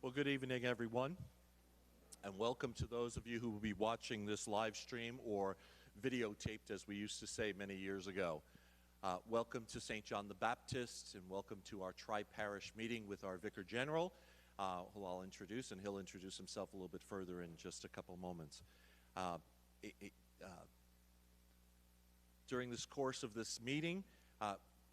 Well, good evening, everyone, and welcome to those of you who will be watching this live stream or videotaped, as we used to say many years ago. Welcome to St. John the Baptist, and welcome to our tri-parish meeting with our Vicar General, who I'll introduce, and he'll introduce himself a little bit further in just a couple moments. During this course of this meeting,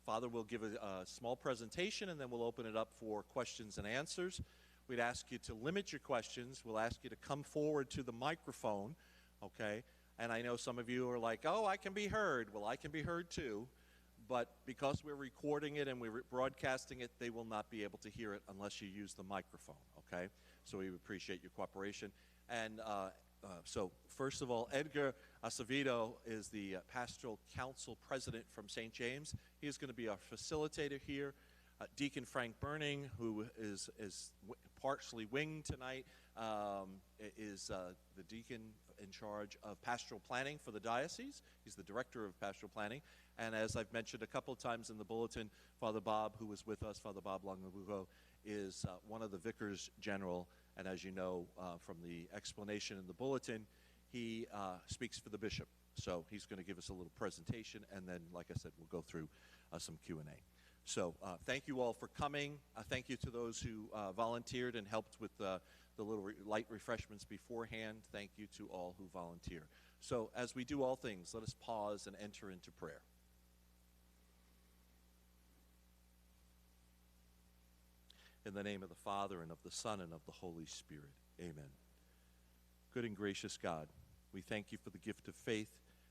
Father will give a small presentation, and then we'll open it up for questions and answers. We'd ask you to limit your questions. We'll ask you to come forward to the microphone, okay? And I know some of you are like, oh, I can be heard. Well, I can be heard too. But because we're recording it and we're broadcasting it, they will not be able to hear it unless you use the microphone, okay? So we appreciate your cooperation. And so first of all, Edgar Acevedo is the Pastoral Council President from St. James. He is going to be our facilitator here. Deacon Frank Burning, who is partially winged tonight, is the deacon in charge of pastoral planning for the diocese. He's the director of pastoral planning. And as I've mentioned a couple of times in the bulletin, Father Bob, who was with us, Father Bob Longobucco, is one of the vicars general. And as you know from the explanation in the bulletin, he speaks for the bishop. So he's going to give us a little presentation, and then, like I said, we'll go through some Q&A. So thank you all for coming. Thank you to those who volunteered and helped with the little light refreshments beforehand. Thank you to all who volunteer. So as we do all things, let us pause and enter into prayer. In the name of the Father, and of the Son, and of the Holy Spirit. Amen. Good and gracious God, we thank you for the gift of faith.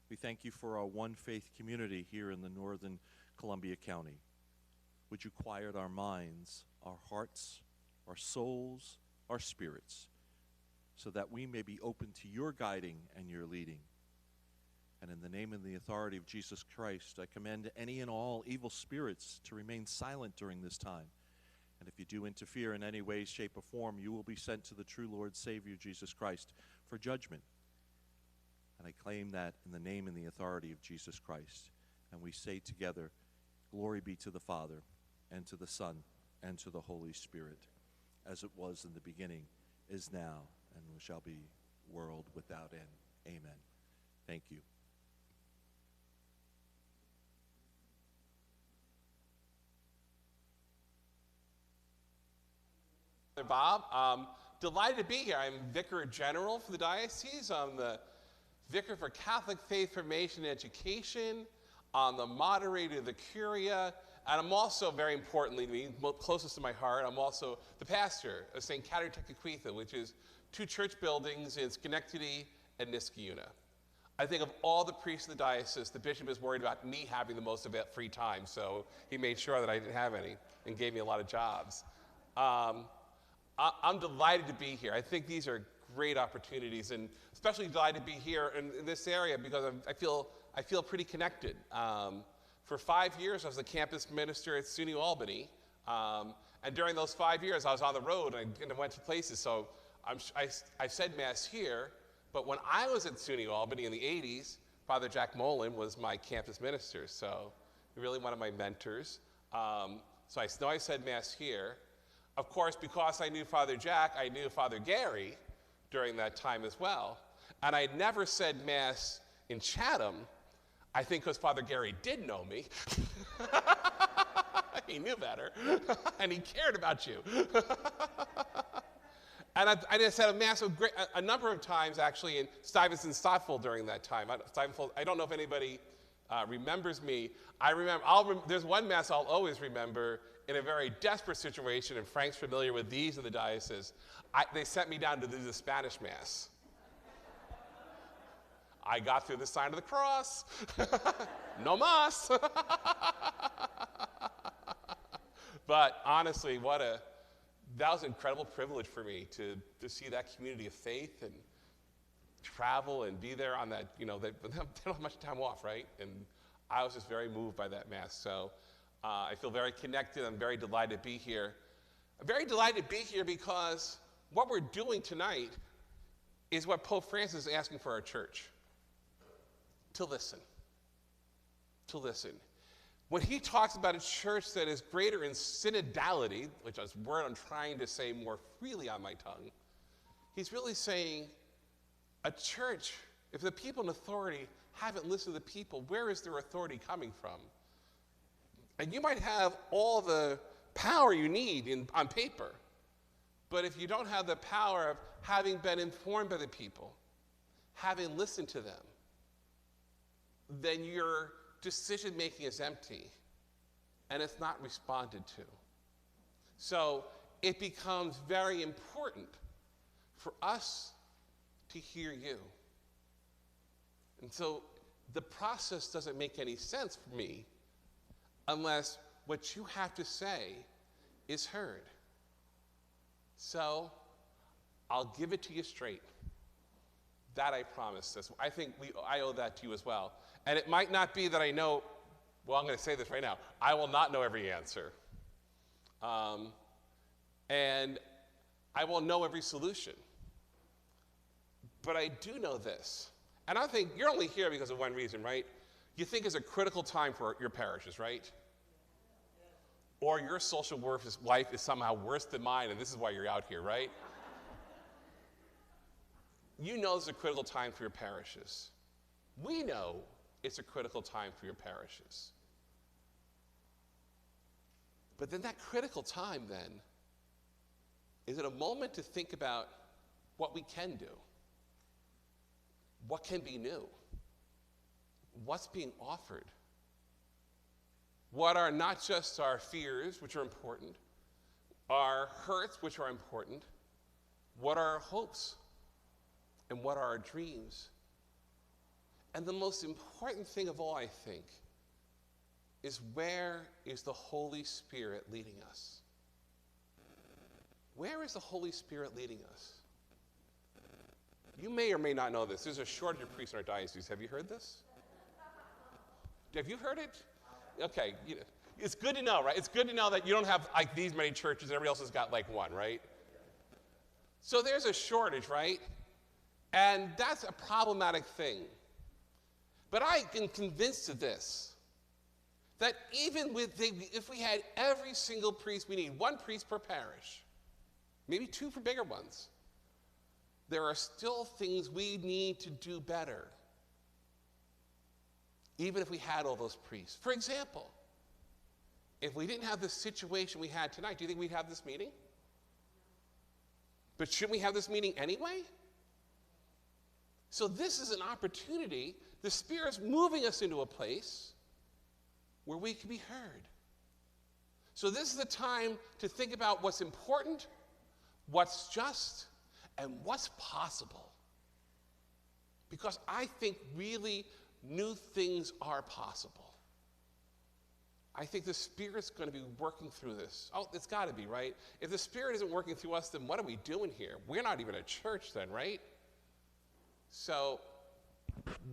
We thank you for our one faith community here in the northern Columbia County. Would you quiet our minds, our hearts, our souls, our spirits, so that we may be open to your guiding and your leading. And in the name and the authority of Jesus Christ, I command any and all evil spirits to remain silent during this time. And if you do interfere in any way, shape, or form, you will be sent to the true Lord Savior, Jesus Christ, for judgment. And I claim that in the name and the authority of Jesus Christ. And we say together, glory be to the Father, and to the Son, and to the Holy Spirit, as it was in the beginning, is now, and shall be, world without end. Amen. Thank you. Bob, delighted to be here. I'm Vicar General for the Diocese. I'm the Vicar for Catholic Faith Formation and Education. I'm the moderator of the Curia, and I'm also, very importantly to me, closest to my heart, I'm also the pastor of St. Caterina, which is 2 church buildings in Schenectady and Niskayuna. I think of all the priests in the diocese, the bishop is worried about me having the most of it free time, so he made sure that I didn't have any and gave me a lot of jobs. I'm delighted to be here. I think these are great opportunities, and especially delighted to be here in this area because I feel pretty connected. For 5 years, I was the campus minister at CCNCC Albany, and during those 5 years, I was on the road and I went to places. So I said Mass here, but when I was at CCNCC Albany in the 80s, Father Jack Mullen was my campus minister, so really one of my mentors. So I know I said Mass here. Of course, because I knew Father Jack, I knew Father Gary during that time as well. And I never said Mass in Chatham, I think because Father Gary did know me. He knew better, and he cared about you. And I just had a Mass a number of times, actually, in Stuyvesant Stottsville during that time. I don't know if anybody remembers me. There's one Mass I'll always remember in a very desperate situation, and Frank's familiar with these in the diocese. They sent me down to do the Spanish Mass. I got through the sign of the cross. No mas. But honestly, that was an incredible privilege for me to see that community of faith and travel and be there on that, they don't have much time off, right? And I was just very moved by that Mass. So I feel very connected. I'm very delighted to be here. I'm very delighted to be here because what we're doing tonight is what Pope Francis is asking for our church. To listen. When he talks about a church that is greater in synodality, which is a word I'm trying to say more freely on my tongue, he's really saying a church, if the people in authority haven't listened to the people, where is their authority coming from? And you might have all the power you need on paper, but if you don't have the power of having been informed by the people, having listened to them, then your decision-making is empty, and it's not responded to. So it becomes very important for us to hear you. And so the process doesn't make any sense for me unless what you have to say is heard. So I'll give it to you straight. That I promise this. I think I owe that to you as well. And it might not be that I know, well, I'm going to say this right now. I will not know every answer. And I won't know every solution. But I do know this. And I think you're only here because of one reason, right? You think it's a critical time for your parishes, right? Or your social life is somehow worse than mine, and this is why you're out here, right? You know it's a critical time for your parishes. We know it's a critical time for your parishes. But then that critical time then, is it a moment to think about what we can do? What can be new? What's being offered? What are not just our fears, which are important, our hurts, which are important, what are our hopes, and what are our dreams? And the most important thing of all, I think, is where is the Holy Spirit leading us? Where is the Holy Spirit leading us? You may or may not know this. There's a shortage of priests in our diocese. Have you heard this? Have you heard it? Okay. It's good to know, right? It's good to know that you don't have like these many churches and everybody else has got like one, right? So there's a shortage, right? And that's a problematic thing. But I am convinced of this, that even if we had every single priest, we need one priest per parish, maybe two for bigger ones, there are still things we need to do better, even if we had all those priests. For example, if we didn't have the situation we had tonight, do you think we'd have this meeting? But shouldn't we have this meeting anyway? So this is an opportunity. The Spirit's moving us into a place where we can be heard. So this is the time to think about what's important, what's just, and what's possible. Because I think really new things are possible. I think the Spirit's going to be working through this. Oh, it's got to be, right? If the Spirit isn't working through us, then what are we doing here? We're not even a church then, right? So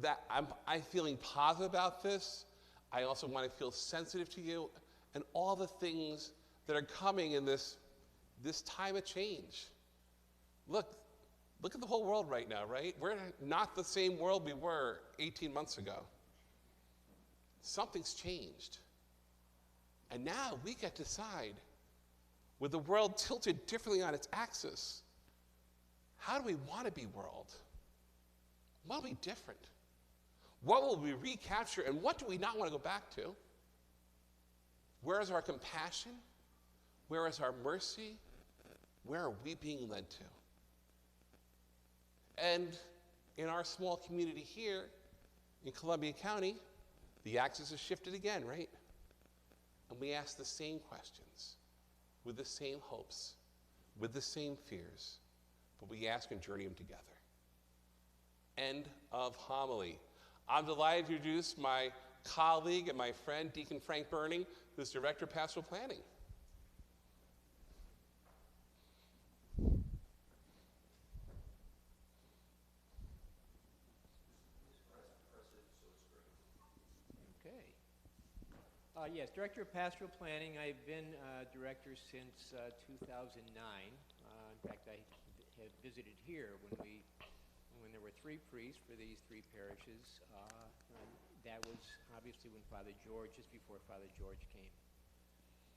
that I'm feeling positive about this. I also want to feel sensitive to you and all the things that are coming in this time of change. Look at the whole world right now, right? We're not the same world we were 18 months ago. Something's changed. And now we get to decide, with the world tilted differently on its axis, how do we want to be world? What will be different? What will we recapture, and what do we not want to go back to? Where is our compassion? Where is our mercy? Where are we being led to? And in our small community here in Columbia County, the axis has shifted again, right? And we ask the same questions, with the same hopes, with the same fears, but we ask and journey them together. End of homily. I'm delighted to introduce my colleague and my friend, Deacon Frank Burning, who's Director of Pastoral Planning. Yes, Director of Pastoral Planning. I've been Director since 2009. In fact, I had visited here when there were 3 priests for these 3 parishes. that was obviously when just before Father George came.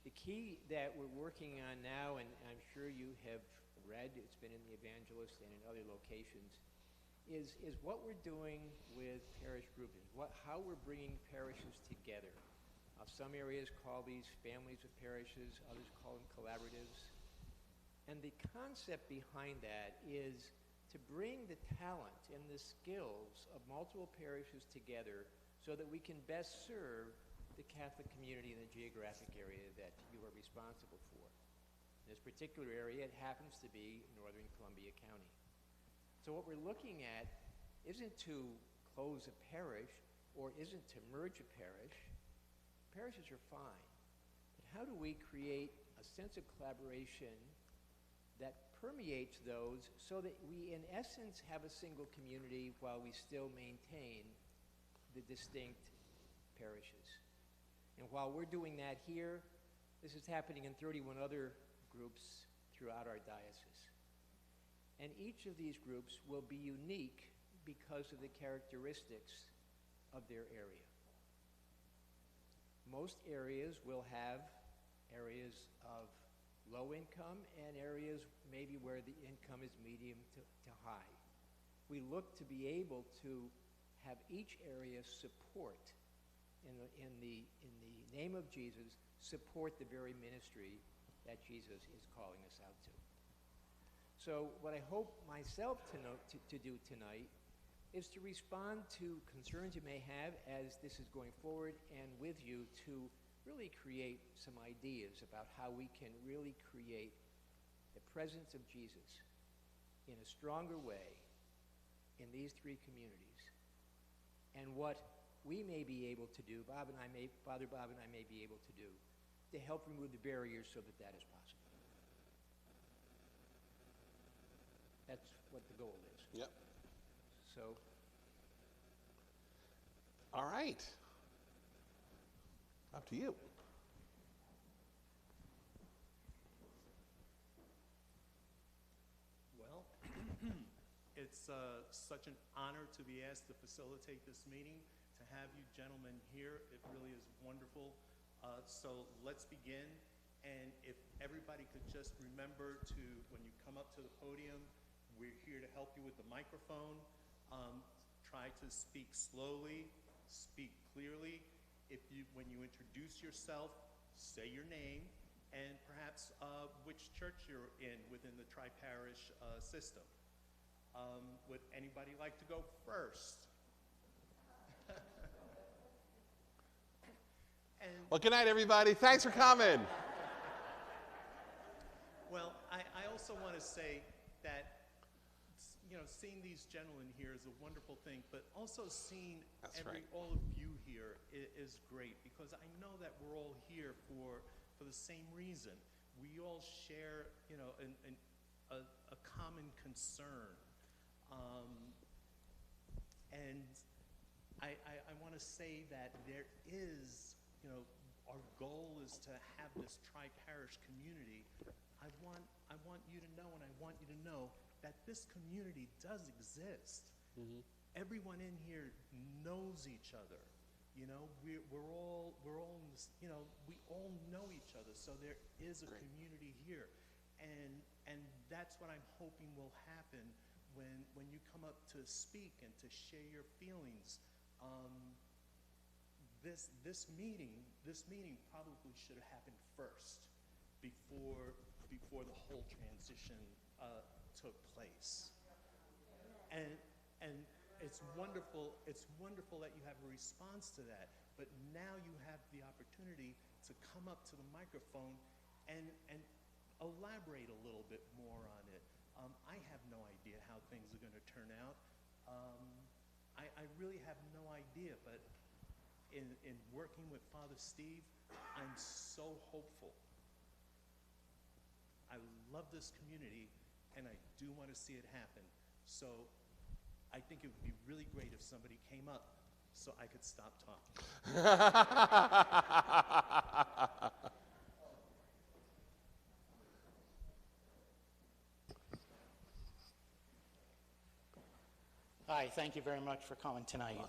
The key that we're working on now, and I'm sure you have read, it's been in the Evangelist and in other locations, is what we're doing with parish groupings, how we're bringing parishes together. Some areas call these families of parishes, others call them collaboratives. And the concept behind that is to bring the talent and the skills of multiple parishes together so that we can best serve the Catholic community in the geographic area that you are responsible for. In this particular area, it happens to be northern Columbia County. So what we're looking at isn't to close a parish or isn't to merge a parish. Parishes are fine. But how do we create a sense of collaboration that permeates those so that we, in essence, have a single community while we still maintain the distinct parishes? And while we're doing that here, this is happening in 31 other groups throughout our diocese. And each of these groups will be unique because of the characteristics of their area. Most areas will have areas of low income and areas maybe where the income is medium to high. We look to be able to have each area support, in the name of Jesus, support the very ministry that Jesus is calling us out to. So what I hope myself to do tonight is to respond to concerns you may have as this is going forward, and with you to really create some ideas about how we can really create the presence of Jesus in a stronger way in these three communities, and what we may be able to do, Father Bob and I may be able to do, to help remove the barriers so that that is possible. That's what the goal is. Yep. So. All right. Up to you. Well, it's such an honor to be asked to facilitate this meeting, to have you gentlemen here. It really is wonderful. So let's begin. And if everybody could just remember to, when you come up to the podium, we're here to help you with the microphone. Try to speak slowly, speak clearly. When you introduce yourself, say your name, and perhaps which church you're in within the tri-parish system. Would anybody like to go first? Well, good night, everybody. Thanks for coming. Well, I also want to say that, seeing these gentlemen here is a wonderful thing, but also seeing all of you here is great, because I know that we're all here for the same reason. We all share, a common concern. And I want to say that there is, our goal is to have this tri-parish community. I want you to know, and I want you to know that this community does exist. Mm-hmm. Everyone in here knows each other. We're all in this, we all know each other. So there is a community here, and that's what I'm hoping will happen when you come up to speak and to share your feelings. This meeting probably should have happened first, before the whole transition took place. And it's wonderful that you have a response to that, but now you have the opportunity to come up to the microphone and elaborate a little bit more on it. I have no idea how things are going to turn out. I really have no idea, but in working with Father Steve, I'm so hopeful. I love this community, and I do want to see it happen. So I think it would be really great if somebody came up so I could stop talking. Hi, thank you very much for coming tonight.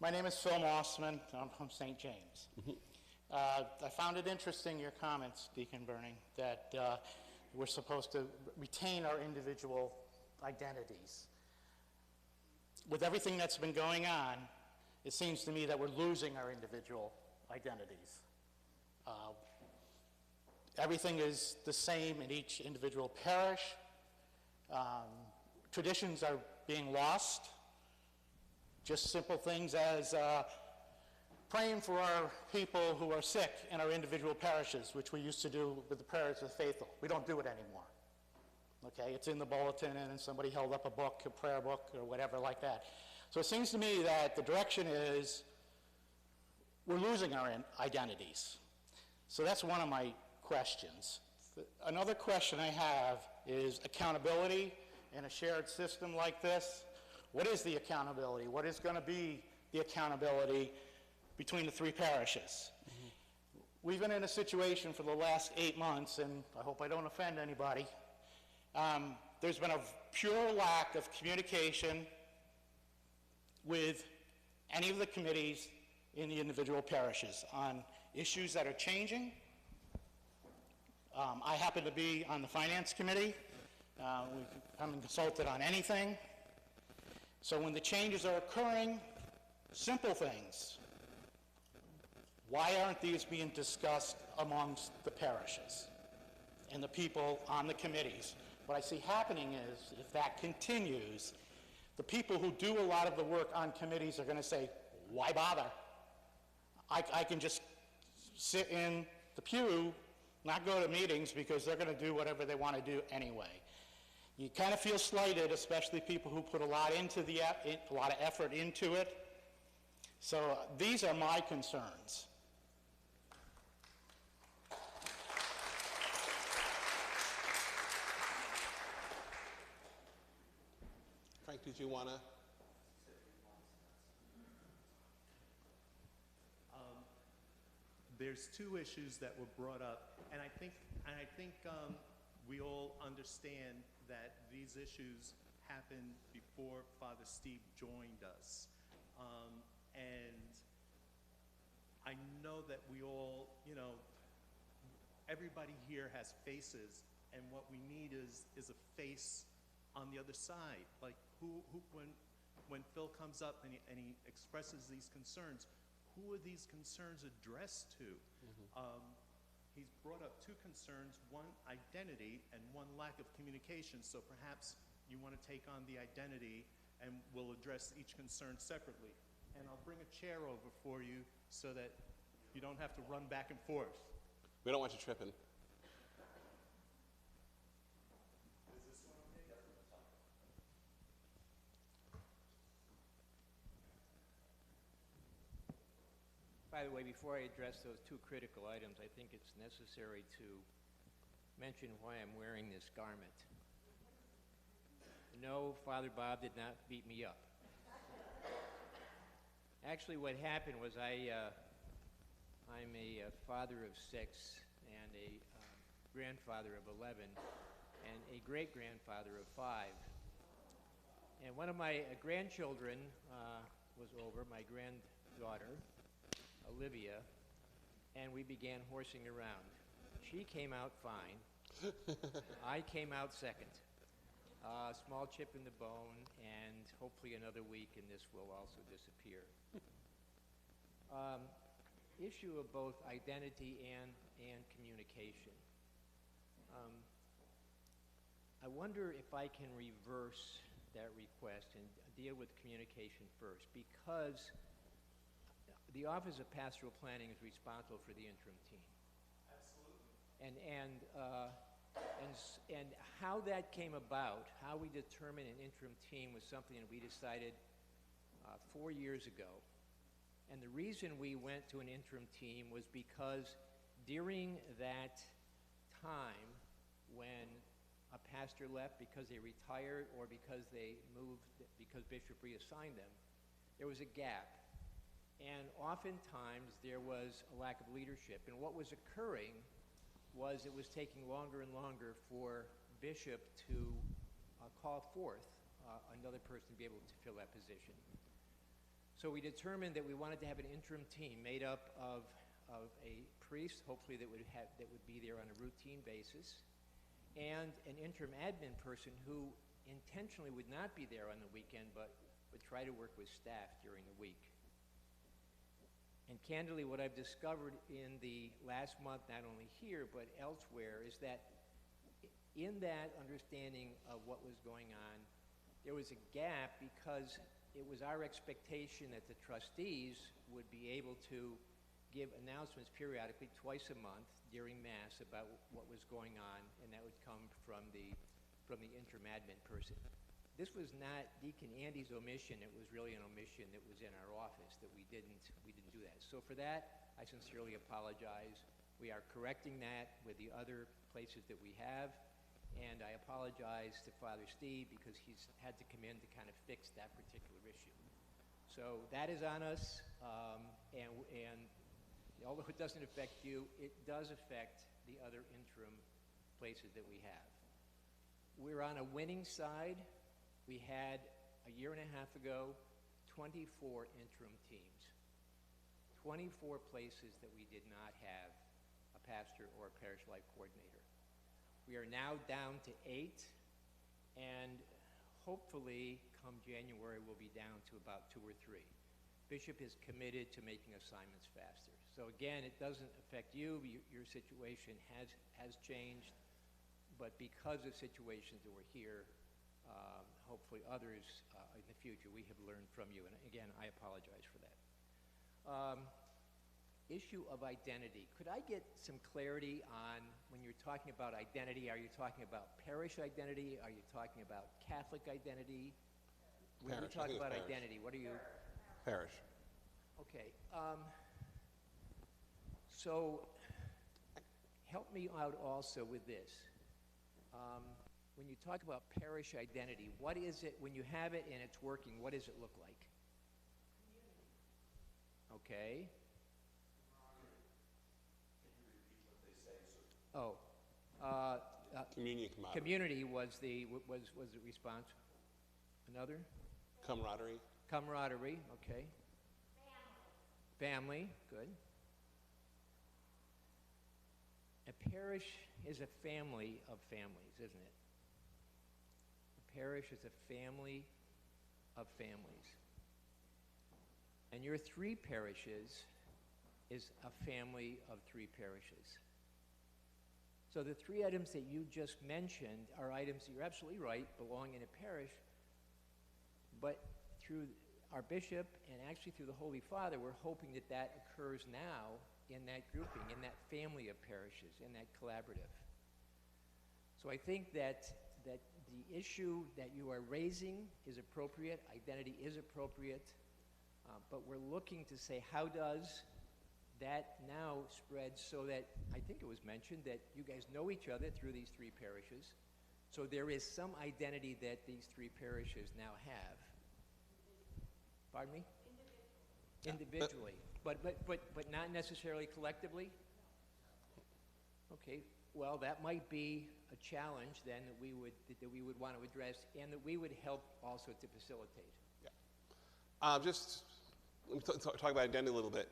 My name is Phil Mossman. I'm from St. James. I found it interesting, your comments, Deacon Burning, that we're supposed to retain our individual identities. With everything that's been going on, it seems to me that we're losing our individual identities. Everything is the same in each individual parish. Traditions are being lost. Just simple things as praying for our people who are sick in our individual parishes, which we used to do with the prayers of the faithful. We don't do it anymore. Okay, it's in the bulletin and somebody held up a book, a prayer book, or whatever like that. So it seems to me that the direction is we're losing our identities. So that's one of my questions. Another question I have is accountability in a shared system like this. What is the accountability? What is going to be the accountability between the three parishes? We've been in a situation for the last 8 months, and I hope I don't offend anybody. There's been a pure lack of communication with any of the committees in the individual parishes on issues that are changing. I happen to be on the finance committee. We haven't consulted on anything. So when the changes are occurring, simple things, why aren't these being discussed amongst the parishes and the people on the committees? What I see happening is, if that continues, the people who do a lot of the work on committees are going to say, why bother? I can just sit in the pew, not go to meetings, because they're going to do whatever they want to do anyway. You kind of feel slighted, especially people who put a lot of effort into it. So these are my concerns. Frank, did you want to? There's two issues that were brought up, and I think we all understand that these issues happened before Father Steve joined us, and I know that we all, everybody here has faces, and what we need is a face on the other side. Like when Phil comes up and he expresses these concerns, who are these concerns addressed to? He's brought up two concerns, one identity and one lack of communication. So perhaps you want to take on the identity and we'll address each concern separately. And I'll bring a chair over for you so that you don't have to run back and forth. We don't want you tripping. By the way, before I address those two critical items, I think it's necessary to mention why I'm wearing this garment. No, Father Bob did not beat me up. Actually, what happened was I'm a father of 6 and a grandfather of 11 and a great-grandfather of 5. And one of my grandchildren was over, my granddaughter, Olivia, and we began horsing around. She came out fine. I came out second. Small chip in the bone, and hopefully another week and this will also disappear. Issue of both identity and communication. I wonder if I can reverse that request and deal with communication first, because the Office of Pastoral Planning is responsible for the interim team. Absolutely. And how that came about, how we determined an interim team, was something that we decided 4 years ago. And the reason we went to an interim team was because during that time when a pastor left because they retired or because they moved, because Bishop reassigned them, there was a gap. And oftentimes there was a lack of leadership. And what was occurring was it was taking longer and longer for Bishop to call forth another person to be able to fill that position. So we determined that we wanted to have an interim team made up of a priest, hopefully that would be there on a routine basis, and an interim admin person who intentionally would not be there on the weekend, but would try to work with staff during the week. And candidly, what I've discovered in the last month, not only here, but elsewhere, is that in that understanding of what was going on, there was a gap because it was our expectation that the trustees would be able to give announcements periodically twice a month during Mass about what was going on, and that would come from the interim admin person. This was not Deacon Andy's omission. It was really an omission that was in our office that we didn't do that. So for that, I sincerely apologize. We are correcting that with the other places that we have, and I apologize to Father Steve because he's had to come in to kind of fix that particular issue. So that is on us, and although it doesn't affect you, it does affect the other interim places that we have. We're on a winning side. We had, a year and a half ago, 24 interim teams. 24 places that we did not have a pastor or a parish life coordinator. We are now down to 8, and hopefully, come January, we'll be down to about 2 or 3. Bishop is committed to making assignments faster. So again, it doesn't affect you. Your situation has changed, but because of situations that were here, hopefully others in the future, we have learned from you. And again, I apologize for that. Issue of identity. Could I get some clarity on when you're talking about identity? Are you talking about parish identity? Are you talking about Catholic identity? When we talk about identity, what are you? Parish. Okay. So help me out also with this. When you talk about parish identity, what is it, when you have it and it's working, what does it look like? Okay. Oh. Communion camaraderie. Community was the response. Another? Camaraderie. Camaraderie, okay. Family, good. A parish is a family of families, isn't it? A parish is a family of families. And your 3 parishes is a family of 3 parishes. So the 3 items that you just mentioned are items that you're absolutely right, belong in a parish, but through our bishop and actually through the Holy Father, we're hoping that that occurs now in that grouping, in that family of parishes, in that collaborative. So I think that the issue that you are raising is appropriate, identity is appropriate, but we're looking to say, how does that now spread so that, I think it was mentioned, that you guys know each other through these 3 parishes, so there is some identity that these 3 parishes now have. Pardon me? Individually. But not necessarily collectively? Okay, well, that might be a challenge then that we would want to address and that we would help also to facilitate. Yeah. Just let me talk about identity a little bit.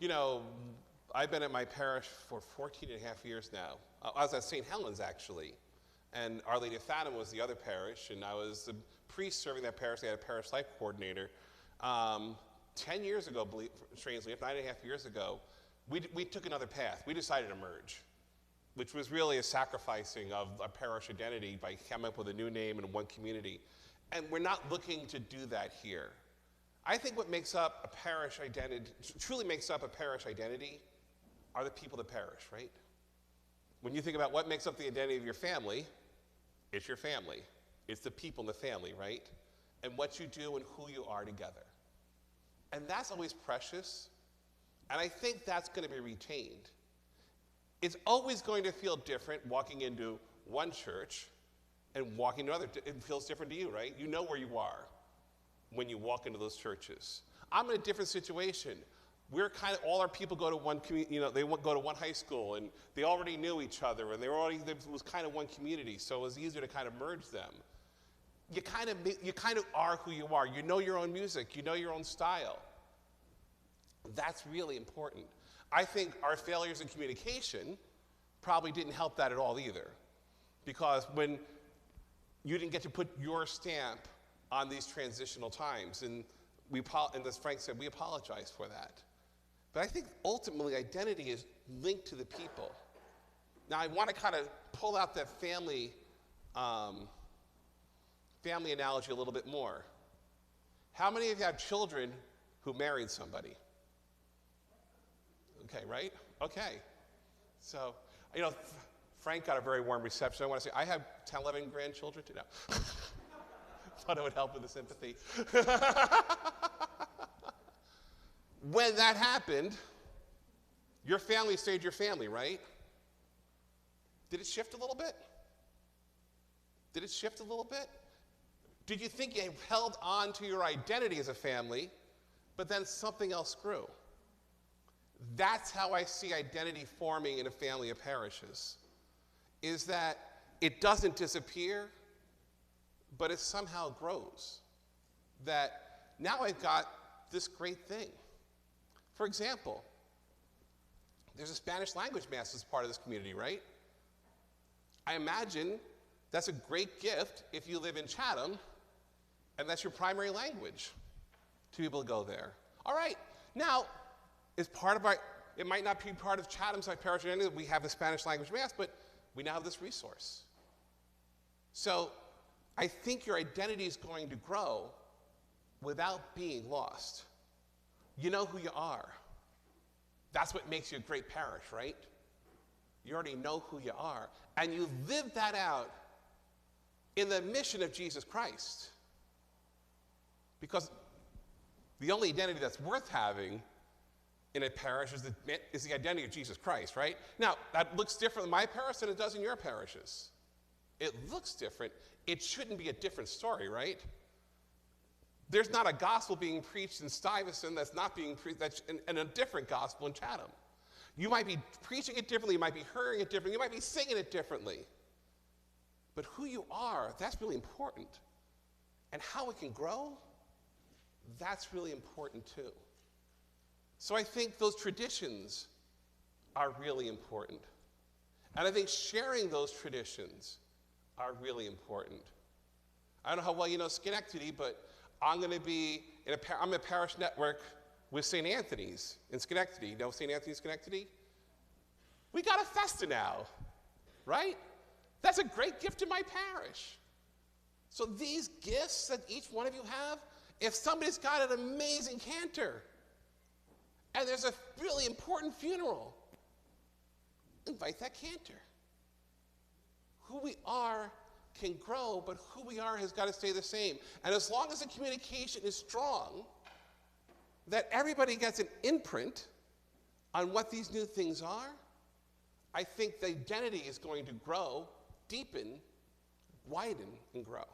You know, I've been at my parish for 14 and a half years now. I was at St. Helens, actually, and Our Lady of Fatima was the other parish, and I was the priest serving that parish. They had a parish life coordinator. 10 years ago, strangely, 9.5 years ago, we took another path. We decided to merge, which was really a sacrificing of a parish identity by coming up with a new name and one community. And we're not looking to do that here. I think what makes up a parish identity, truly makes up a parish identity, are the people of the parish, right? When you think about what makes up the identity of your family, it's your family. It's the people in the family, right? And what you do and who you are together. And that's always precious, and I think that's going to be retained. It's always going to feel different walking into one church and walking to another. It feels different to you, right? You know where you are when you walk into those churches. I'm in a different situation. We're kind of, all our people go to one community, you know, they go to one high school, and they already knew each other, and there was kind of one community, so it was easier to kind of merge them. you kind of are who you are. You know your own music. You know your own style. That's really important. I think our failures in communication probably didn't help that at all either, because when you didn't get to put your stamp on these transitional times, and as Frank said, we apologize for that. But I think ultimately identity is linked to the people. Now I want to kind of pull out that family analogy a little bit more. How many of you have children who married somebody? Okay, right? Okay. So, Frank got a very warm reception. I want to say, I have 10, 11 grandchildren too now. Thought it would help with the sympathy. When that happened, your family stayed your family, right? Did it shift a little bit? Did it shift a little bit? Did you think you held on to your identity as a family, but then something else grew? That's how I see identity forming in a family of parishes, is that it doesn't disappear, but it somehow grows. That now I've got this great thing. For example, there's a Spanish language mass as part of this community, right? I imagine that's a great gift if you live in Chatham and that's your primary language to be able to go there. All right, now, as part of it might not be part of Chatham's parish, we have the Spanish language mass, but we now have this resource. So I think your identity is going to grow without being lost. You know who you are. That's what makes you a great parish, right? You already know who you are. And you live that out in the mission of Jesus Christ. Because the only identity that's worth having in a parish is the identity of Jesus Christ, right? Now, that looks different in my parish than it does in your parishes. It looks different. It shouldn't be a different story, right? There's not a gospel being preached in Stuyvesant that's not being preached, and a different gospel in Chatham. You might be preaching it differently, you might be hearing it differently, you might be singing it differently. But who you are, that's really important. And how it can grow, that's really important too. So I think those traditions are really important. And I think sharing those traditions are really important. I don't know how well you know Schenectady, but I'm going to be I'm in a parish network with St. Anthony's in Schenectady. You know St. Anthony's Schenectady? We got a festa now, right? That's a great gift to my parish. So these gifts that each one of you have, if somebody's got an amazing cantor, and there's a really important funeral, invite that cantor. Who we are can grow, but who we are has got to stay the same. And as long as the communication is strong, that everybody gets an imprint on what these new things are, I think the identity is going to grow, deepen, widen, and grow.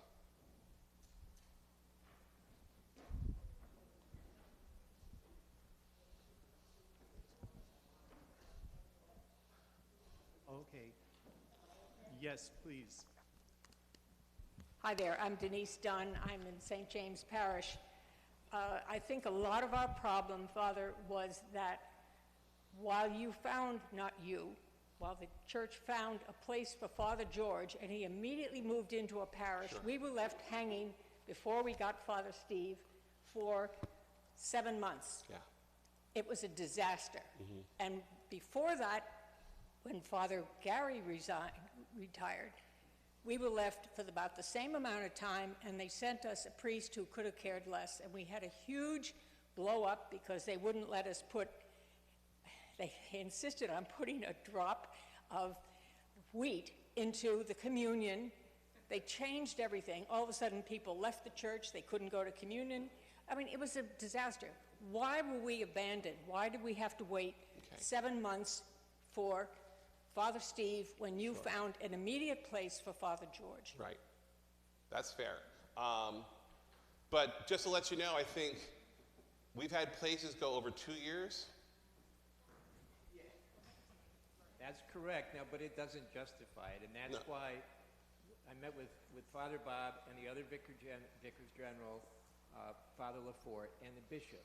Okay. Yes, please. Hi there, I'm Denise Dunn. I'm in St. James Parish. I think a lot of our problem, Father, was that while the church found a place for Father George, and he immediately moved into a parish, we were left hanging before we got Father Steve for 7 months. Yeah. It was a disaster. And before that, when Father Gary retired, we were left for about the same amount of time, and they sent us a priest who could have cared less, and we had a huge blow up because they wouldn't let us they insisted on putting a drop of wheat into the communion. They changed everything. All of a sudden, people left the church. They couldn't go to communion. I mean, it was a disaster. Why were we abandoned? Why did we have to wait 7 months for Father Steve when you found an immediate place for Father George? Right. That's fair. But just to let you know, I think we've had places go over 2 years. That's correct, now, but it doesn't justify it, and that's why I met with Father Bob and the other Vicars General, Father Lafort, and the Bishop,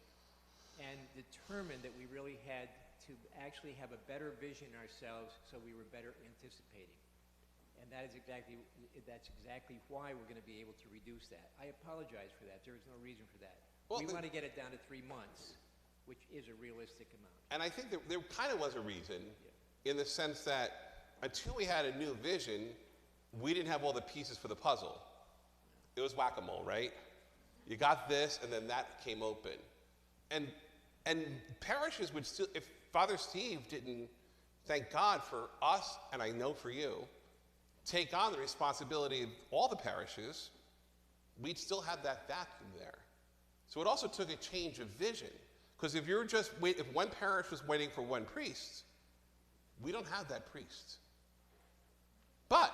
and determined that we really had to actually have a better vision ourselves so we were better anticipating. And that's exactly why we're going to be able to reduce that. I apologize for that. There is no reason for that. Well, we want to get it down to 3 months, which is a realistic amount. And I think that there kind of was a reason, in the sense that until we had a new vision, we didn't have all the pieces for the puzzle. It was whack-a-mole, right? You got this, and then that came open. And parishes would still, if Father Steve didn't, thank God for us, and I know for you, take on the responsibility of all the parishes, we'd still have that vacuum there. So it also took a change of vision. Because if if one parish was waiting for one priest, we don't have that priest. But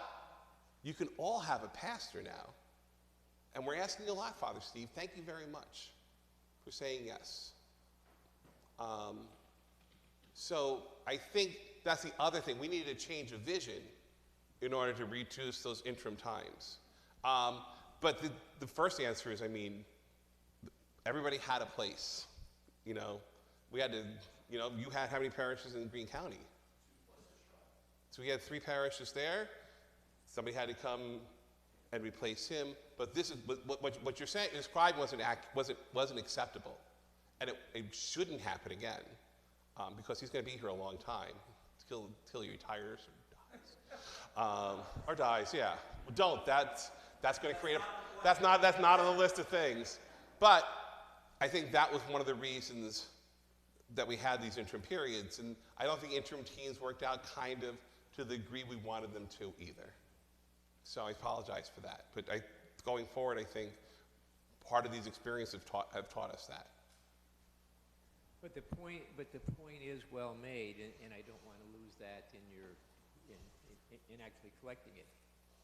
you can all have a pastor now. And we're asking a lot, Father Steve. Thank you very much for saying yes. So I think that's the other thing. We need a change of vision in order to reduce those interim times. But the first answer is, I mean, everybody had a place. You know, we had to, you know, you had how many parishes in Greene County? So we had 3 parishes there. Somebody had to come and replace him. But this is what you're saying. Described wasn't acceptable, and it shouldn't happen again, because he's going to be here a long time till he retires or dies. Yeah, don't. That's going to create a. That's not on the list of things. But I think that was one of the reasons that we had these interim periods, and I don't think interim teams worked out kind of to the degree we wanted them to either. So I apologize for that. But going forward, I think part of these experiences have taught us that. But the point is well made, and I don't want to lose that in actually collecting it.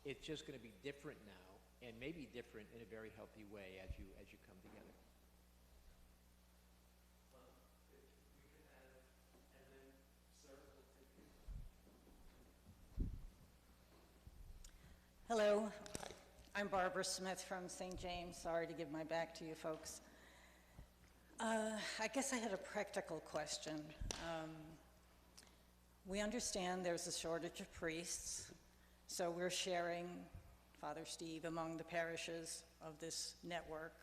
It's just going to be different now, and maybe different in a very healthy way as you come together. Hello, I'm Barbara Smith from St. James. Sorry to give my back to you folks. I guess I had a practical question. We understand there's a shortage of priests, so we're sharing, Father Steve, among the parishes of this network.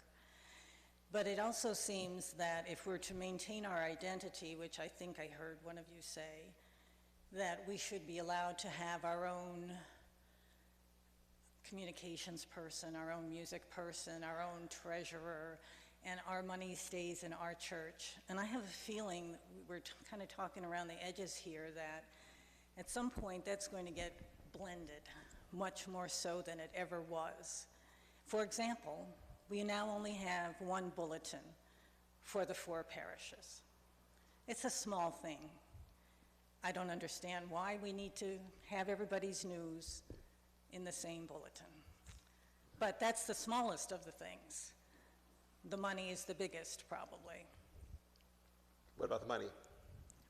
But it also seems that if we're to maintain our identity, which I think I heard one of you say, that we should be allowed to have our own communications person, our own music person, our own treasurer, and our money stays in our church. And I have a feeling we're kind of talking around the edges here that at some point that's going to get blended, much more so than it ever was. For example, we now only have one bulletin for the 4 parishes. It's a small thing. I don't understand why we need to have everybody's news in the same bulletin. But that's the smallest of the things. The money is the biggest, probably. What about the money?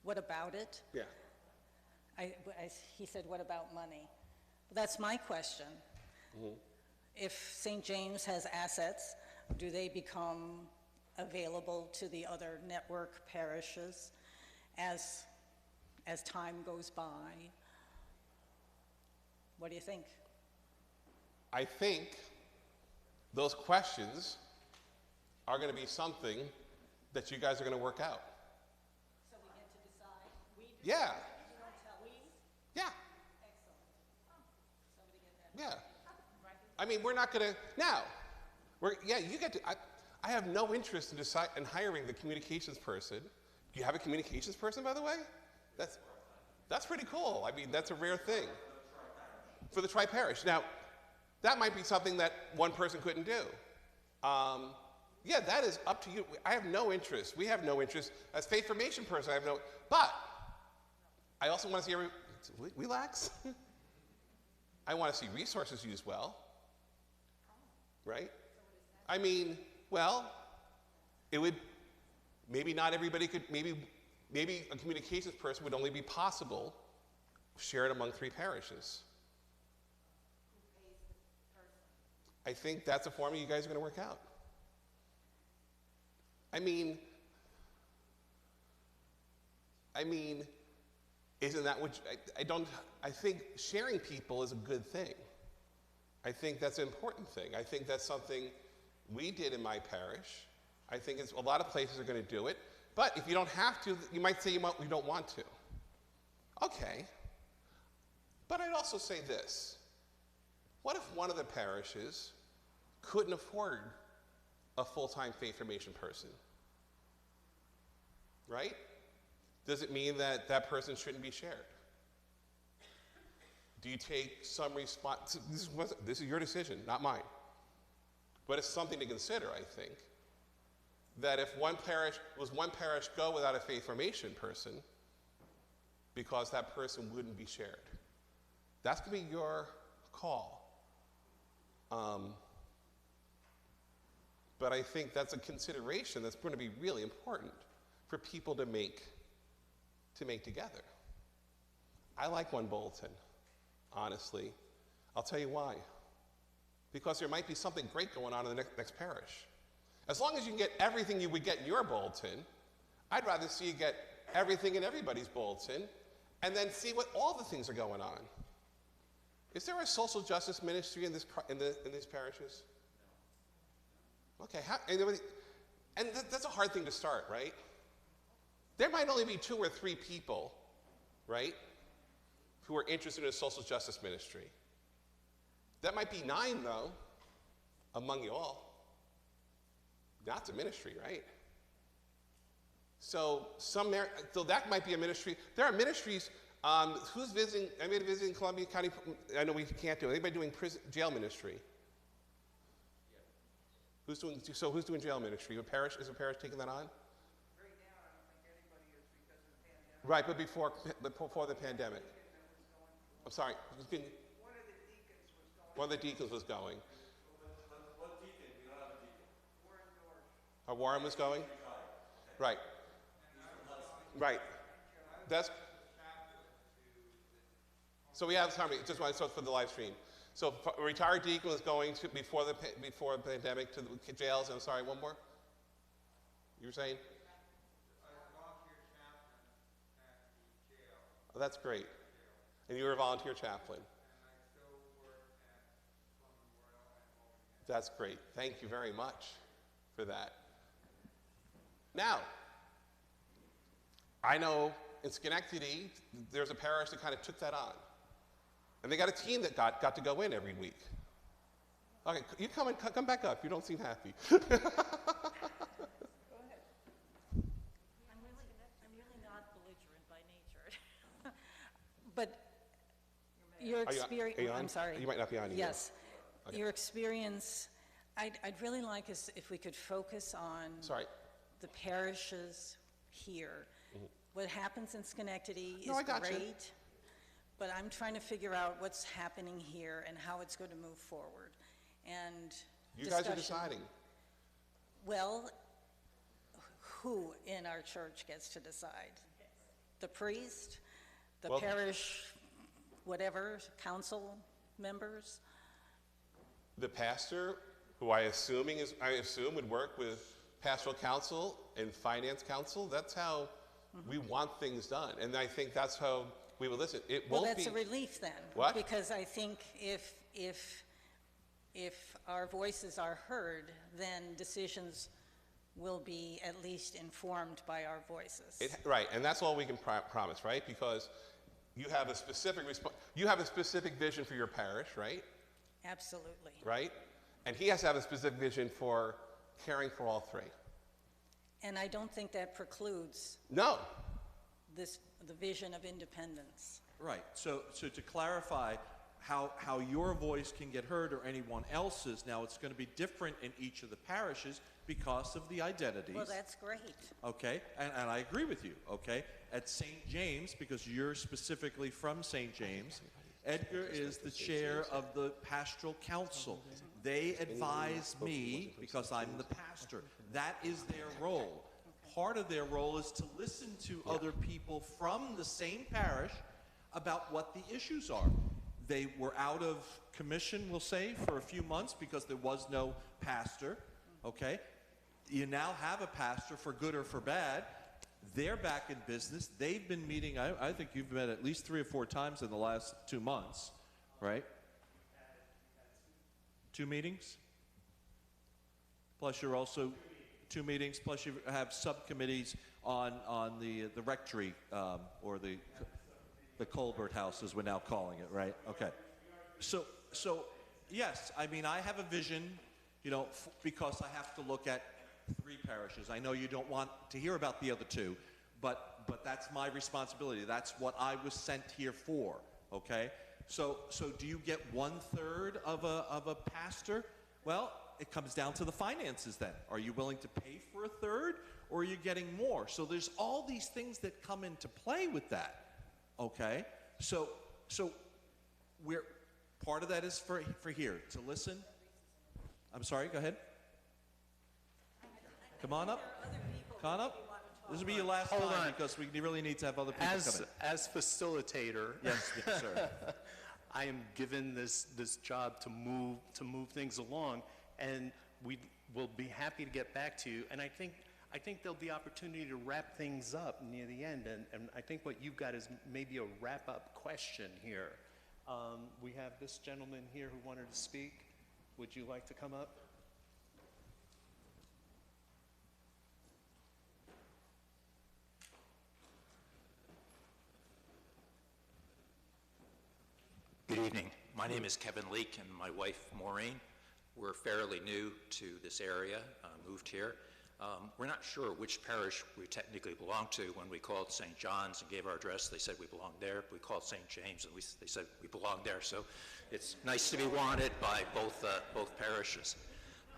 What about it? Yeah. He said, what about money? That's my question. Mm-hmm. If St. James has assets, do they become available to the other network parishes as time goes by? What do you think? I think those questions are going to be something that you guys are going to work out. So we get to decide? We decide? Yeah. You don't tell we? Yeah. Excellent. Somebody get that? Yeah. I mean, we're not going to, now, you get to, I have no interest in hiring the communications person. Do you have a communications person, by the way? That's pretty cool. I mean, that's a rare thing. For the tri-parish. Now, that might be something that one person couldn't do. Yeah, that is up to you. I have no interest. We have no interest. As faith formation person, I have no, but I also want to see relax. I want to see resources used well, right? I mean, well, it would, maybe not everybody could, maybe a communications person would only be possible shared among 3 parishes. I think that's a formula you guys are going to work out. I mean, isn't that what, I think sharing people is a good thing. I think that's an important thing. I think that's something we did in my parish. I think a lot of places are going to do it. But if you don't have to, you might say you don't want to. Okay. But I'd also say this. What if one of the parishes couldn't afford a full-time faith formation person? Right? Does it mean that that person shouldn't be shared? Do you take some response? This is your decision, not mine. But it's something to consider, I think, that if one parish go without a faith formation person because that person wouldn't be shared. That's going to be your call. But I think that's a consideration that's going to be really important for people to make together. I like one bulletin, honestly. I'll tell you why. Because there might be something great going on in the next parish. As long as you can get everything you would get in your bulletin, I'd rather see you get everything in everybody's bulletin and then see what all the things are going on. Is there a social justice ministry in these parishes? Okay, that's a hard thing to start, right? There might only be 2 or 3 people, right, who are interested in a social justice ministry. That might be 9, though, among you all. That's a ministry, right? So that might be a ministry. There are ministries. Who's visiting? Anybody visiting Columbia County? I know we can't do it. Anybody doing jail ministry? Who's doing jail ministry? Is a parish taking that on? Right now, I don't think anybody is because of the pandemic. Right, but before the pandemic. I'm sorry. One of the deacons was going. What deacon? We don't have a deacon. Warren was going? Right. Right. So we have somebody, just want to for the live stream. So a retired deacon was going to, before the pandemic, to the jails. I'm sorry, one more? You were saying? Volunteer chaplain at the jail. Oh, that's great. And you were a volunteer chaplain. And I still work at Memorial and Albany. That's great. Thank you very much for that. Now, I know in Schenectady, there's a parish that kind of took that on. And they got a team that got to go in every week. Okay, you come back up. You don't seem happy. I'm really not belligerent by nature. But your experience, Are you on? I'm sorry. You might not be on either. Yes. Okay. Your experience, I'd really like us if we could focus on the parishes here. Mm-hmm. What happens in Schenectady is great, but I'm trying to figure out what's happening here and how it's going to move forward. And you guys are deciding. Well, who in our church gets to decide? The priest, the parish, whatever, council members? The pastor, who I assume would work with pastoral council and finance council. That's how we want things done. And I think that's how we will listen. Well, that's a relief then. What? Because I think if our voices are heard, then decisions will be at least informed by our voices. Right, and that's all we can promise, right? Because you have a specific vision for your parish, right? Absolutely. Right? And he has to have a specific vision for caring for all 3. And I don't think that precludes the vision of independence. Right. So to clarify how your voice can get heard or anyone else's, now it's going to be different in each of the parishes because of the identities. Well, that's great. Okay, and I agree with you, okay? At St. James, because you're specifically from St. James, Edgar is the chair of the Pastoral Council. They advise me because I'm the pastor. That is their role. Part of their role is to listen to other people from the same parish about what the issues are. They were out of commission, we'll say, for a few months because there was no pastor, okay? You now have a pastor, for good or for bad. They're back in business. They've been meeting, I think you've met at least 3 or 4 times in the last 2 months, right? 2 meetings? Plus you're also 2 meetings, plus you have subcommittees on the Rectory, or the Colbert House, as we're now calling it, right? Okay. So yes, I mean, I have a vision, you know, because I have to look at 3 parishes. I know you don't want to hear about the other 2, but that's my responsibility. That's what I was sent here for, okay? So do you get 1/3 of a pastor? Well, it comes down to the finances then. Are you willing to pay for 1/3, or are you getting more? So there's all these things that come into play with that, okay? So we're, part of that is for here, to listen. I'm sorry, go ahead. Come on up. Come on up. This will be your last time because we really need to have other people come in. As facilitator, Yes, yes, sir. I am given this job to move things along, and we will be happy to get back to you. And I think there'll be opportunity to wrap things up near the end. And I think what you've got is maybe a wrap-up question here. We have this gentleman here who wanted to speak. Would you like to come up? Good evening. My name is Kevin Leake and my wife Maureen. We're fairly new to this area, moved here. We're not sure which parish we technically belong to. When we called St. John's and gave our address, they said we belonged there. We called St. James and they said we belonged there. So it's nice to be wanted by both parishes.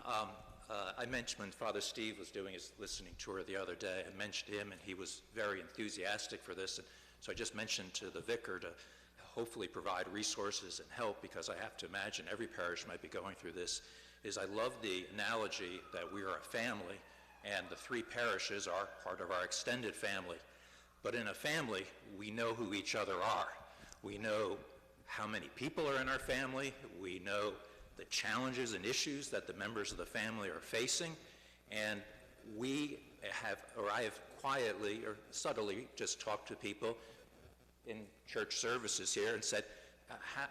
I mentioned when Father Steve was doing his listening tour the other day, I mentioned him and he was very enthusiastic for this. And so I just mentioned to the vicar to hopefully provide resources and help, because I have to imagine every parish might be going through this, is I love the analogy that we are a family and the 3 parishes are part of our extended family. But in a family, we know who each other are. We know how many people are in our family. We know the challenges and issues that the members of the family are facing. And I have quietly or subtly just talked to people in church services here and said,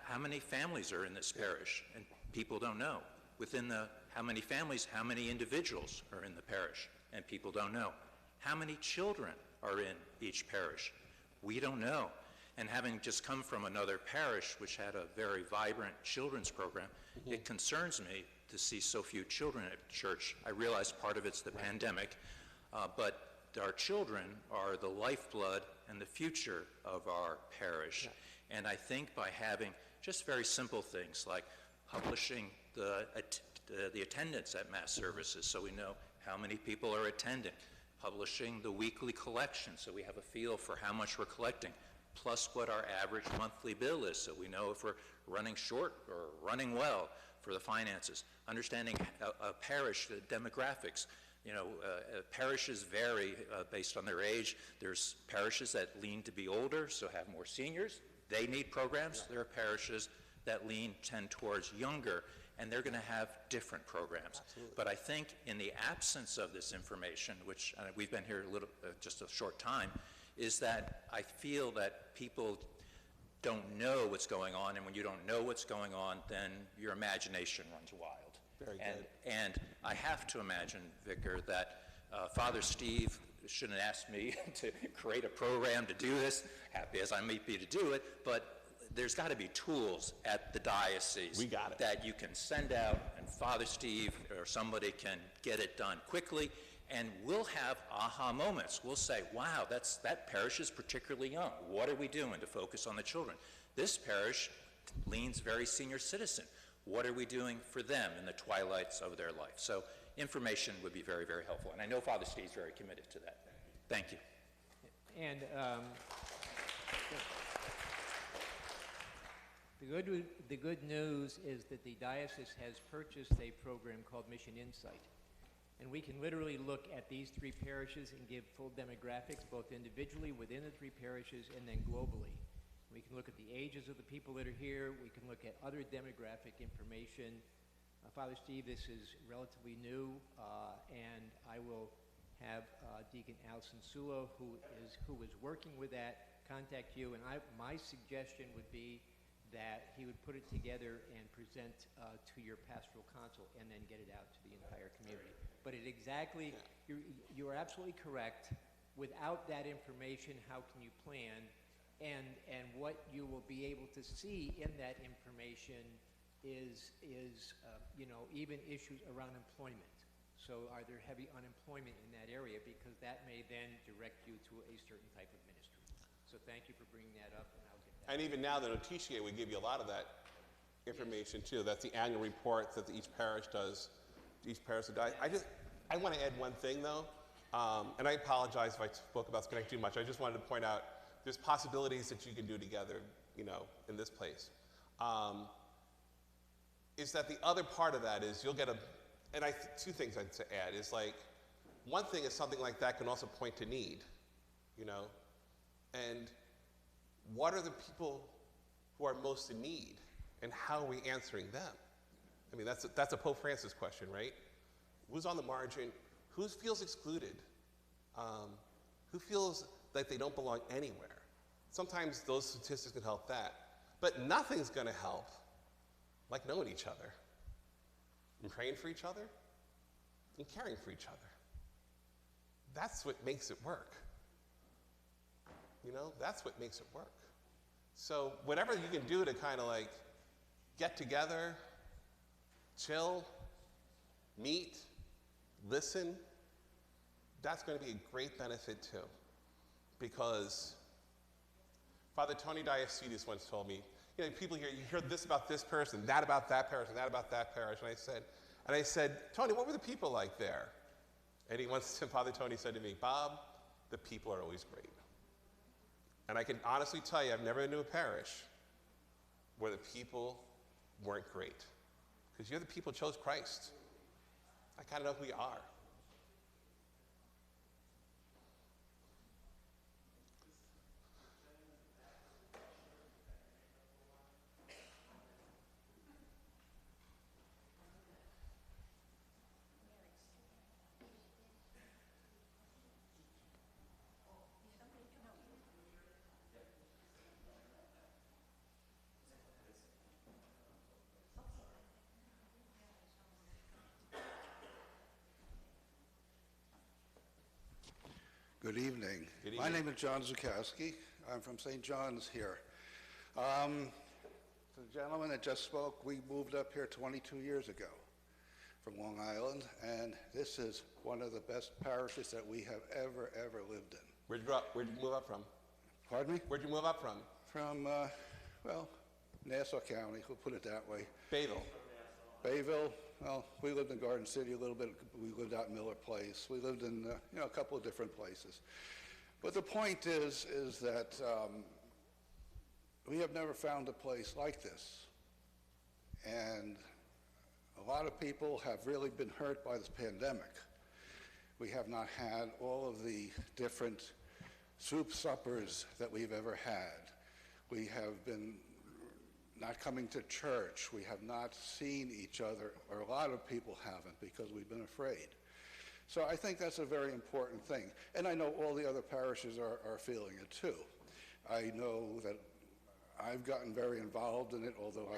how many families are in this parish? And people don't know. Within how many families, how many individuals are in the parish? And people don't know. How many children are in each parish? We don't know. And having just come from another parish which had a very vibrant children's program, it concerns me to see so few children at church. I realize part of it's the pandemic, but our children are the lifeblood and the future of our parish. Yeah. And I think by having just very simple things like publishing the attendance at Mass services so we know how many people are attending, publishing the weekly collection so we have a feel for how much we're collecting, plus what our average monthly bill is so we know if we're running short or running well for the finances, understanding a parish, the demographics. You know, parishes vary based on their age. There's parishes that lean to be older, so have more seniors. They need programs. There are parishes that tend towards younger, and they're going to have different programs. Absolutely. But I think in the absence of this information, which we've been here just a short time, is that I feel that people don't know what's going on, and when you don't know what's going on, then your imagination runs wild. Very good. And I have to imagine, Vicar, that Father Steve shouldn't ask me to create a program to do this, happy as I may be to do it, but there's got to be tools at the diocese that you can send out, and Father Steve or somebody can get it done quickly, and we'll have aha moments. We'll say, wow, that parish is particularly young. What are we doing to focus on the children? This parish leans very senior citizen. What are we doing for them in the twilights of their life? So information would be very, very helpful. And I know Father Steve's very committed to that. Thank you. And the good news is that the diocese has purchased a program called Mission Insight. And we can literally look at these 3 parishes and give full demographics, both individually within the 3 parishes and then globally. We can look at the ages of the people that are here. We can look at other demographic information. Father Steve, this is relatively new, and I will have Deacon Allison Sulo, who is working with that, contact you. And my suggestion would be that he would put it together and present to your pastoral council and then get it out to the entire community. But it exactly, you are absolutely correct. Without that information, how can you plan? And what you will be able to see in that information is even issues around employment. So are there heavy unemployment in that area? Because that may then direct you to a certain type of ministry. So thank you for bringing that up, and I'll get that. And even now, the notitia, we give you a lot of that information too. That's the annual report that each parish does. Each parish does. I want to add one thing though, and I apologize if I spoke about Schenectady too much. I just wanted to point out there's possibilities that you can do together, in this place. Is that the other part of that is you'll get two things I'd to add is like, one thing is something like that can also point to need, and what are the people who are most in need and how are we answering them? I mean, that's a Pope Francis question, right? Who's on the margin? Who feels excluded? Who feels like they don't belong anywhere? Sometimes those statistics can help that, but nothing's gonna help like knowing each other and praying for each other and caring for each other. That's what makes it work. That's what makes it work. So whatever you can do to kind of like get together, chill, meet, listen, that's going to be a great benefit too. Because Father Tony Diocesan once told me, people here, you hear this about this person, that about that parish, and that about that parish. And I said, Tony, what were the people like there? And Father Tony said to me, Bob, the people are always great. And I can honestly tell you, I've never been to a parish where the people weren't great. Because you're the people who chose Christ. I kind of know who you are. Good evening. Good evening. My name is John Zukowski. I'm from St. John's here. The gentleman that just spoke, we moved up here 22 years ago from Long Island, and this is one of the best parishes that we have ever lived in. Where'd you move up from? Pardon me? Where'd you move up from? From, Nassau County, we'll put it that way. Bayville. Bayville, well, we lived in Garden City a little bit. We lived out in Miller Place. We lived in, a couple of different places. But the point is that we have never found a place like this. And a lot of people have really been hurt by this pandemic. We have not had all of the different soup suppers that we've ever had. We have been not coming to church. We have not seen each other, or a lot of people haven't, because we've been afraid. So I think that's a very important thing. And I know all the other parishes are feeling it too. I know that I've gotten very involved in it, although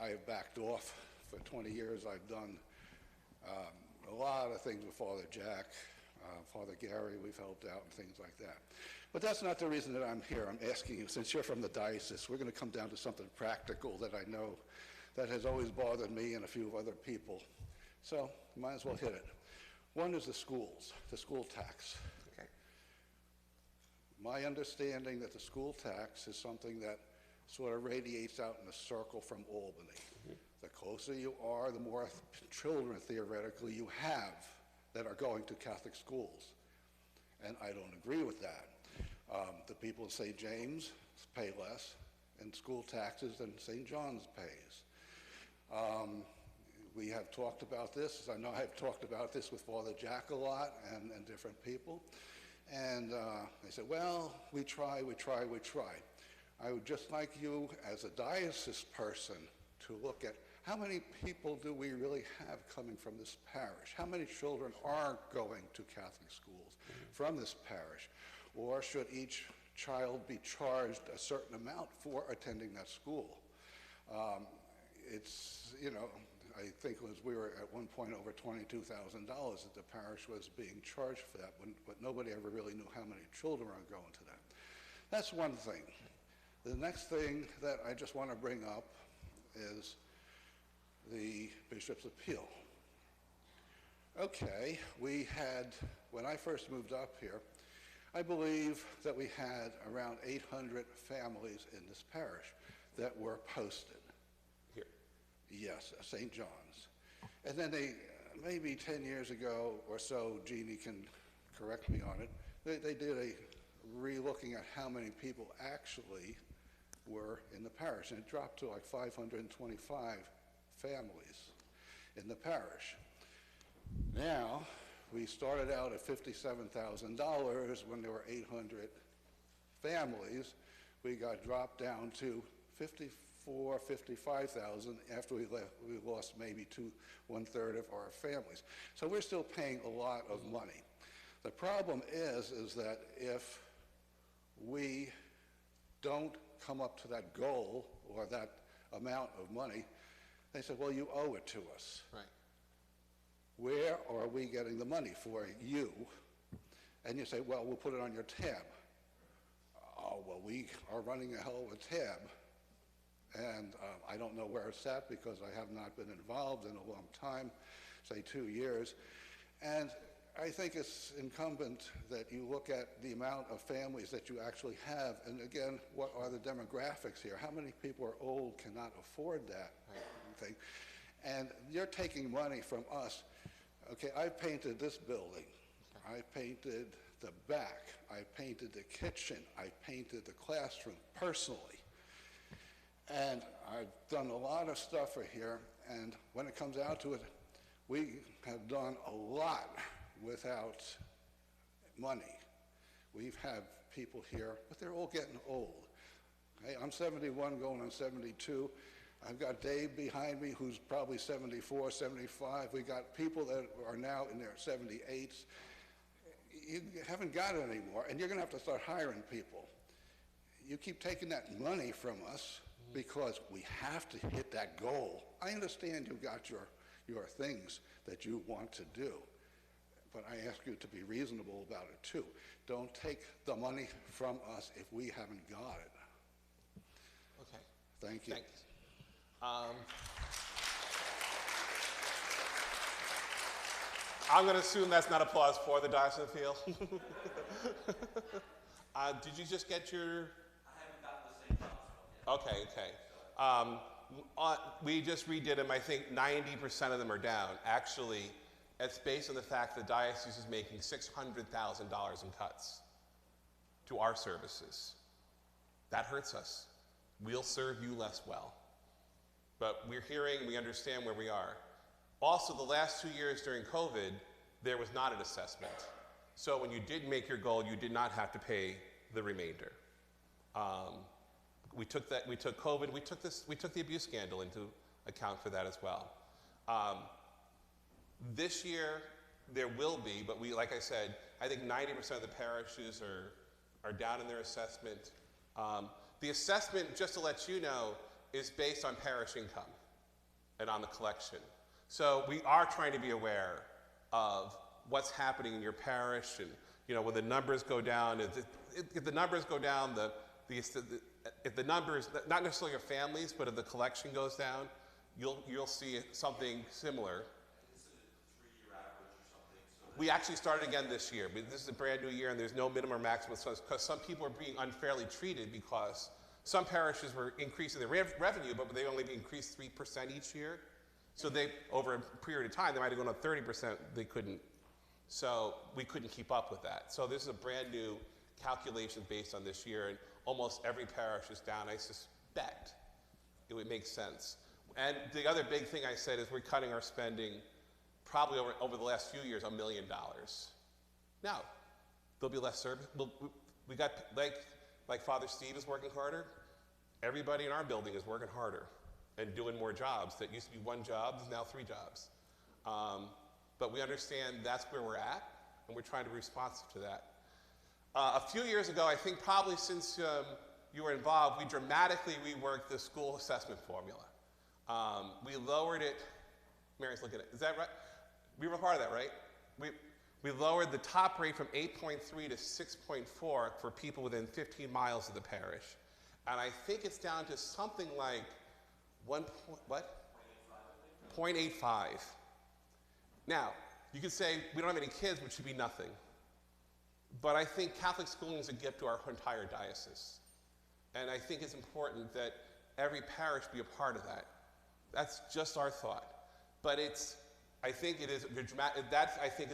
I have backed off. For 20 years I've done a lot of things with Father Jack, Father Gary, we've helped out and things like that. But that's not the reason that I'm here. I'm asking you, since you're from the diocese, we're going to come down to something practical that I know that has always bothered me and a few other people. So might as well hit it. One is the schools, the school tax. Okay. My understanding that the school tax is something that sort of radiates out in a circle from Albany. Mm-hmm. The closer you are, the more children, theoretically, you have that are going to Catholic schools. And I don't agree with that. The people in St. James pay less in school taxes than St. John's pays. We have talked about this. I know I've talked about this with Father Jack a lot and different people. And they said, well, we try. I would just like you, as a diocese person, to look at how many people do we really have coming from this parish? How many children are going to Catholic schools from this parish? Or should each child be charged a certain amount for attending that school? It's, you know, I think we were at one point over $22,000 that the parish was being charged for that, but nobody ever really knew how many children are going to that. That's one thing. The next thing that I just want to bring up is the Bishop's Appeal. Okay, we had, when I first moved up here, I believe that we had around 800 families in this parish that were posted. Here. Yes, St. John's. And then they, maybe 10 years ago or so, Jeannie can correct me on it, they did a re-looking at how many people actually were in the parish, and it dropped to like 525 families in the parish. Now, we started out at $57,000 when there were 800 families. We got dropped down to 55,000 after we lost maybe one-third of our families. So we're still paying a lot of money. The problem is that if we don't come up to that goal or that amount of money, they say, well, you owe it to us. Right. Where are we getting the money for you? And you say, well, we'll put it on your tab. Oh, well, we are running a hell of a tab. And I don't know where it's at because I have not been involved in a long time, say 2 years. And I think it's incumbent that you look at the amount of families that you actually have, and again, what are the demographics here? How many people are old, cannot afford that thing? And you're taking money from us. Okay, I painted this building. I painted the back. I painted the kitchen. I painted the classroom personally. And I've done a lot of stuff for here, and when it comes out to it, we have done a lot without money. We have people here, but they're all getting old. Okay, I'm 71 going on 72. I've got Dave behind me who's probably 74, 75. We got people that are now in their 78s. You haven't got it anymore, and you're gonna have to start hiring people. You keep taking that money from us because we have to hit that goal. I understand you've got your things that you want to do, but I ask you to be reasonable about it too. Don't take the money from us if we haven't got it. Okay. Thank you. Thanks. I'm going to assume that's not applause for the Diocesan Appeal. Did you just get your? I haven't gotten the same job. Okay, okay. We just redid them. I think 90% of them are down. Actually, it's based on the fact the diocese is making $600,000 in cuts to our services. That hurts us. We'll serve you less well. But we're hearing, we understand where we are. Also, the last 2 years during COVID, there was not an assessment. So when you did make your goal, you did not have to pay the remainder. We took COVID, we took the abuse scandal into account for that as well. This year, there will be, but like I said, I think 90% of the parishes are down in their assessment. The assessment, just to let you know, is based on parish income and on the collection. So we are trying to be aware of what's happening in your parish, and when the numbers go down, if the numbers go down, if the numbers, not necessarily your families, but if the collection goes down, you'll see something similar. Is it a 3-year average or something? So We actually started again this year, but this is a brand new year, and there's no minimum or maximum, because some people are being unfairly treated because some parishes were increasing their revenue, but they only increased 3% each year. So over a period of time, they might have gone up 30%, they couldn't. So we couldn't keep up with that. So this is a brand new calculation based on this year, and almost every parish is down. I suspect it would make sense. And the other big thing I said is we're cutting our spending probably over the last few years, $1 million. Now, there'll be less service. We got, like Father Steve is working harder, everybody in our building is working harder and doing more jobs. That used to be one job, is now 3 jobs. But we understand that's where we're at, and we're trying to be responsive to that. A few years ago, I think probably since you were involved, we dramatically reworked the school assessment formula. We lowered it, Mary's looking at it, is that right? We were part of that, right? We lowered the top rate from 8.3 to 6.4 for people within 15 miles of the parish. And I think it's down to something like 0.85. Now, you could say we don't have any kids, which should be nothing. But I think Catholic schooling is a gift to our entire diocese. And I think it's important that every parish be a part of that. That's just our thought. But I think it is dramatic. That I think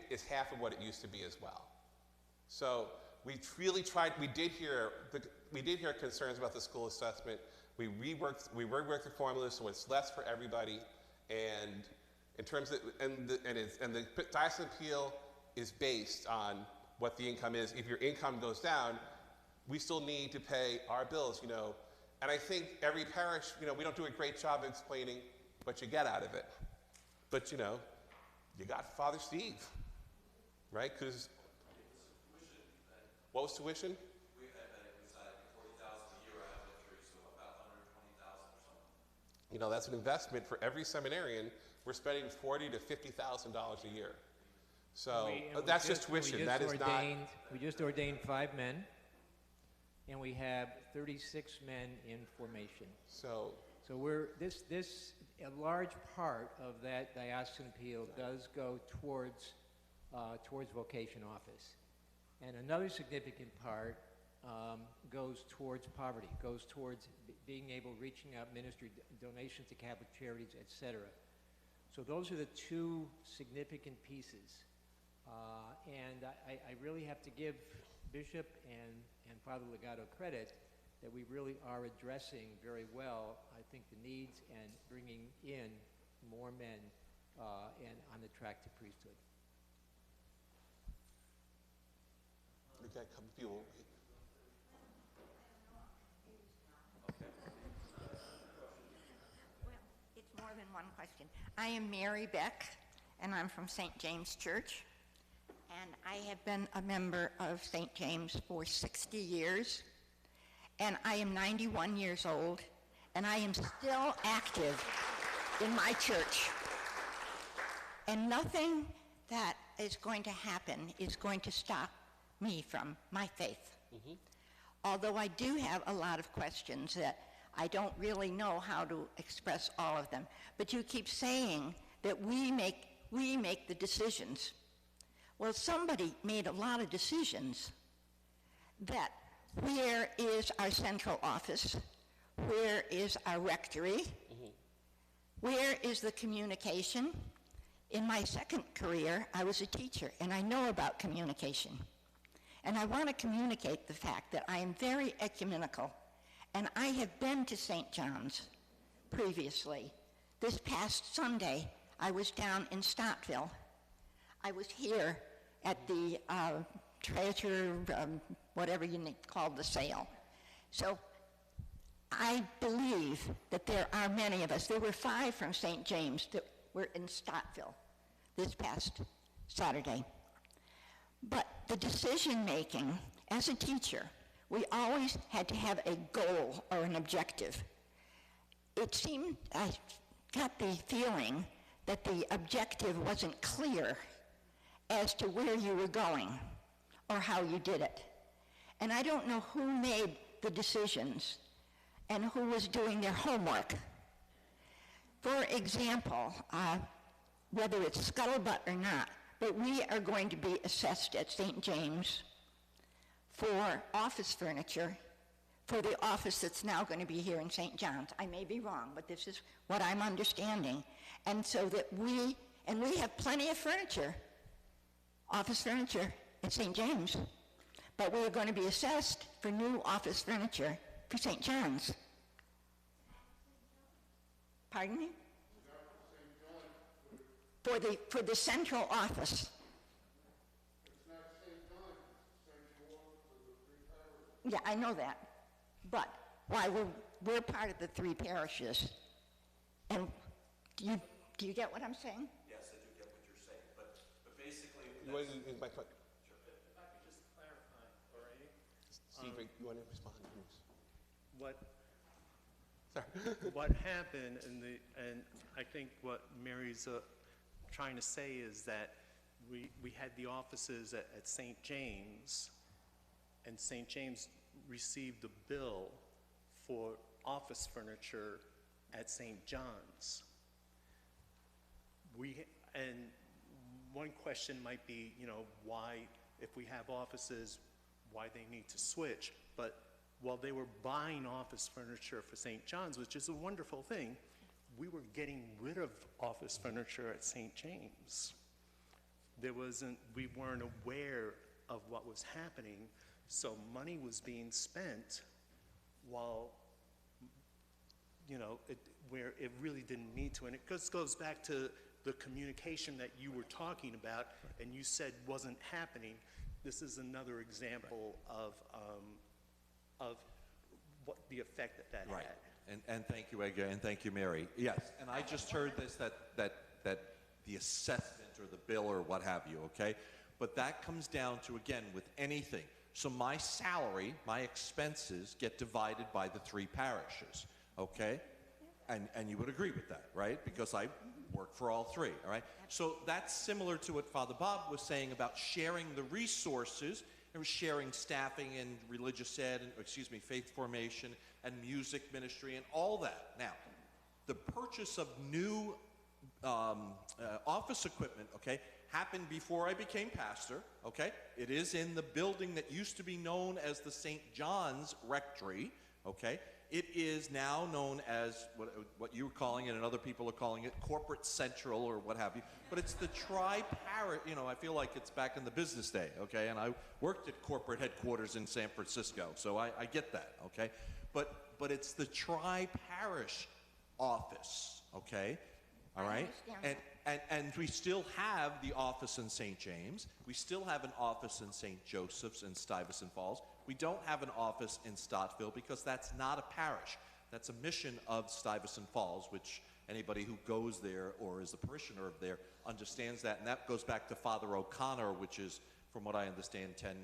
is half of what it used to be as well. So we really tried. We did hear concerns about the school assessment. We reworked the formula so it's less for everybody. And in terms of the diocesan appeal is based on what the income is. If your income goes down, we still need to pay our bills, you know. And I think every parish, you know, we don't do a great job of explaining what you get out of it. But, you know, you got Father Steve, right? Because what was tuition? We had it was $40,000 a year. I have Rectory, so about $120,000 or something. You know, that's an investment for every seminarian. We're spending $40,000 to $50,000 a year. So that's just tuition. That is not. We just ordained 5 men, and we have 36 men in formation. So we're a large part of that diocesan appeal does go towards vocation office, and another significant part goes towards poverty, goes towards being able reaching out ministry donations to Catholic charities, etc. So those are the 2 significant pieces. And I really have to give Bishop and Father Legato credit that we really are addressing very well, I think, the needs and bringing in more men and on the track to priesthood. Okay, come people. Well, it's more than one question. I am Mary Beck, and I'm from St. James Church. And I have been a member of St. James for 60 years. And I am 91 years old, and I am still active in my church. And nothing that is going to happen is going to stop me from my faith. Mm-hmm. Although I do have a lot of questions that I don't really know how to express all of them. But you keep saying that we make the decisions. Well, somebody made a lot of decisions that where is our central office? Where is our rectory? Mm-hmm. Where is the communication? In my second career, I was a teacher, and I know about communication. And I want to communicate the fact that I am very ecumenical, and I have been to St. John's previously. This past Sunday, I was down in Stottville. I was here at the treasure, whatever you call the sale. So I believe that there are many of us. There were 5 from St. James that were in Stottville this past Saturday. But the decision making, as a teacher, we always had to have a goal or an objective. It seemed, I got the feeling that the objective wasn't clear as to where you were going or how you did it. And I don't know who made the decisions and who was doing their homework. For example, whether it's scuttlebutt or not, but we are going to be assessed at St. James for office furniture for the office that's now going to be here in St. John's. I may be wrong, but this is what I'm understanding. And so that we have plenty of furniture, office furniture at St. James, but we are going to be assessed for new office furniture for St. John's. Pardon me? For the central office. It's not St. John's, it's St. George, or the 3 parishes. Yeah, I know that. But why we're part of the three parishes. And do you get what I'm saying? Yes, I do get what you're saying, but basically... You want to use my question? If I could just clarify, all right? Steve, you want to respond, please? What happened, and I think what Mary's trying to say is that we had the offices at St. James, and St. James received a bill for office furniture at St. John's. And one question might be, why, if we have offices, why they need to switch. But while they were buying office furniture for St. John's, which is a wonderful thing, we were getting rid of office furniture at St. James. We weren't aware of what was happening, so money was being spent while, where it really didn't need to. And it just goes back to the communication that you were talking about, and you said wasn't happening. This is another example of what the effect that Right. had. And thank you, Edgar, and thank you, Mary. Yes, and I just heard this, that the assessment or the bill or what have you, okay? But that comes down to, again, with anything. So my salary, my expenses get divided by the three parishes, okay? And you would agree with that, right? Because I work for all three, all right? So that's similar to what Father Bob was saying about sharing the resources and sharing staffing and religious ed, and, faith formation and music ministry and all that. Now, the purchase of new office equipment, okay, happened before I became pastor, okay? It is in the building that used to be known as the St. John's Rectory, okay? It is now known as what you were calling it and other people are calling it Corporate Central or what have you. But it's the tri-parish, I feel like it's back in the business day, okay? And I worked at corporate headquarters in San Francisco, so I get that, okay? But it's the tri-parish office, okay? All right? And we still have the office in St. James. We still have an office in St. Joseph's in Stuyvesant Falls. We don't have an office in Stottville because that's not a parish. That's a mission of Stuyvesant Falls, which anybody who goes there or is a parishioner of there understands that. And that goes back to Father O'Connor, which is, from what I understand, 10,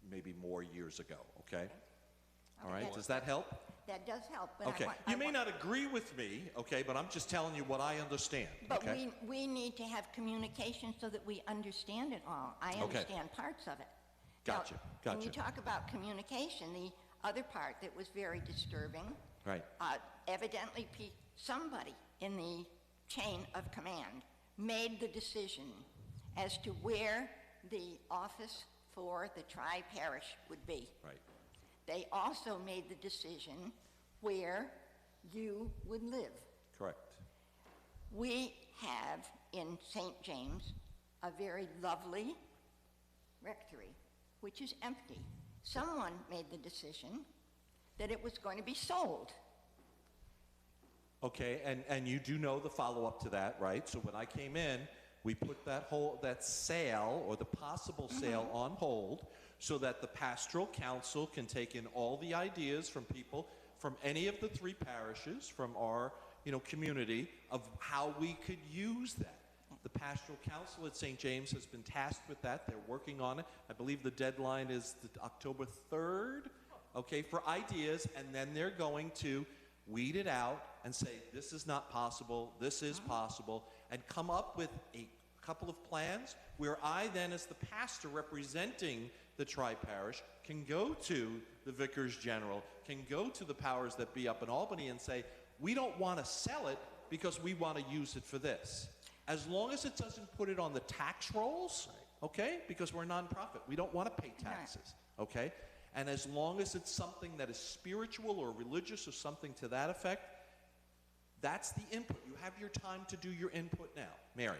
maybe more years ago, okay? All right, does that help? That does help. But Okay, you may not agree with me, okay, but I'm just telling you what I understand, But okay? we need to have communication so that we understand it all. I understand parts of it. Gotcha, Now, when you talk about communication, the other part that was very disturbing, Right. Evidently somebody in the chain of command made the decision as to where the office for the tri-parish would be. Right. They also made the decision where you would live. Correct. We have in St. James a very lovely rectory, which is empty. Someone made the decision that it was going to be sold. Okay, and you do know the follow-up to that, right? So when I came in, we put that sale or the possible sale on hold so that the pastoral council can take in all the ideas from people from any of the three parishes, from our community, of how we could use that. The pastoral council at St. James has been tasked with that. They're working on it. I believe the deadline is October 3rd, okay, for ideas, and then they're going to weed it out and say, this is not possible, this is possible, and come up with a couple of plans where I then, as the pastor representing the tri-parish, can go to the vicars general, can go to the powers that be up in Albany and say, we don't want to sell it because we want to use it for this. As long as it doesn't put it on the tax rolls, okay, because we're a nonprofit, we don't want to pay taxes, okay? And as long as it's something that is spiritual or religious or something to that effect, that's the input. You have your time to do your input now. Mary.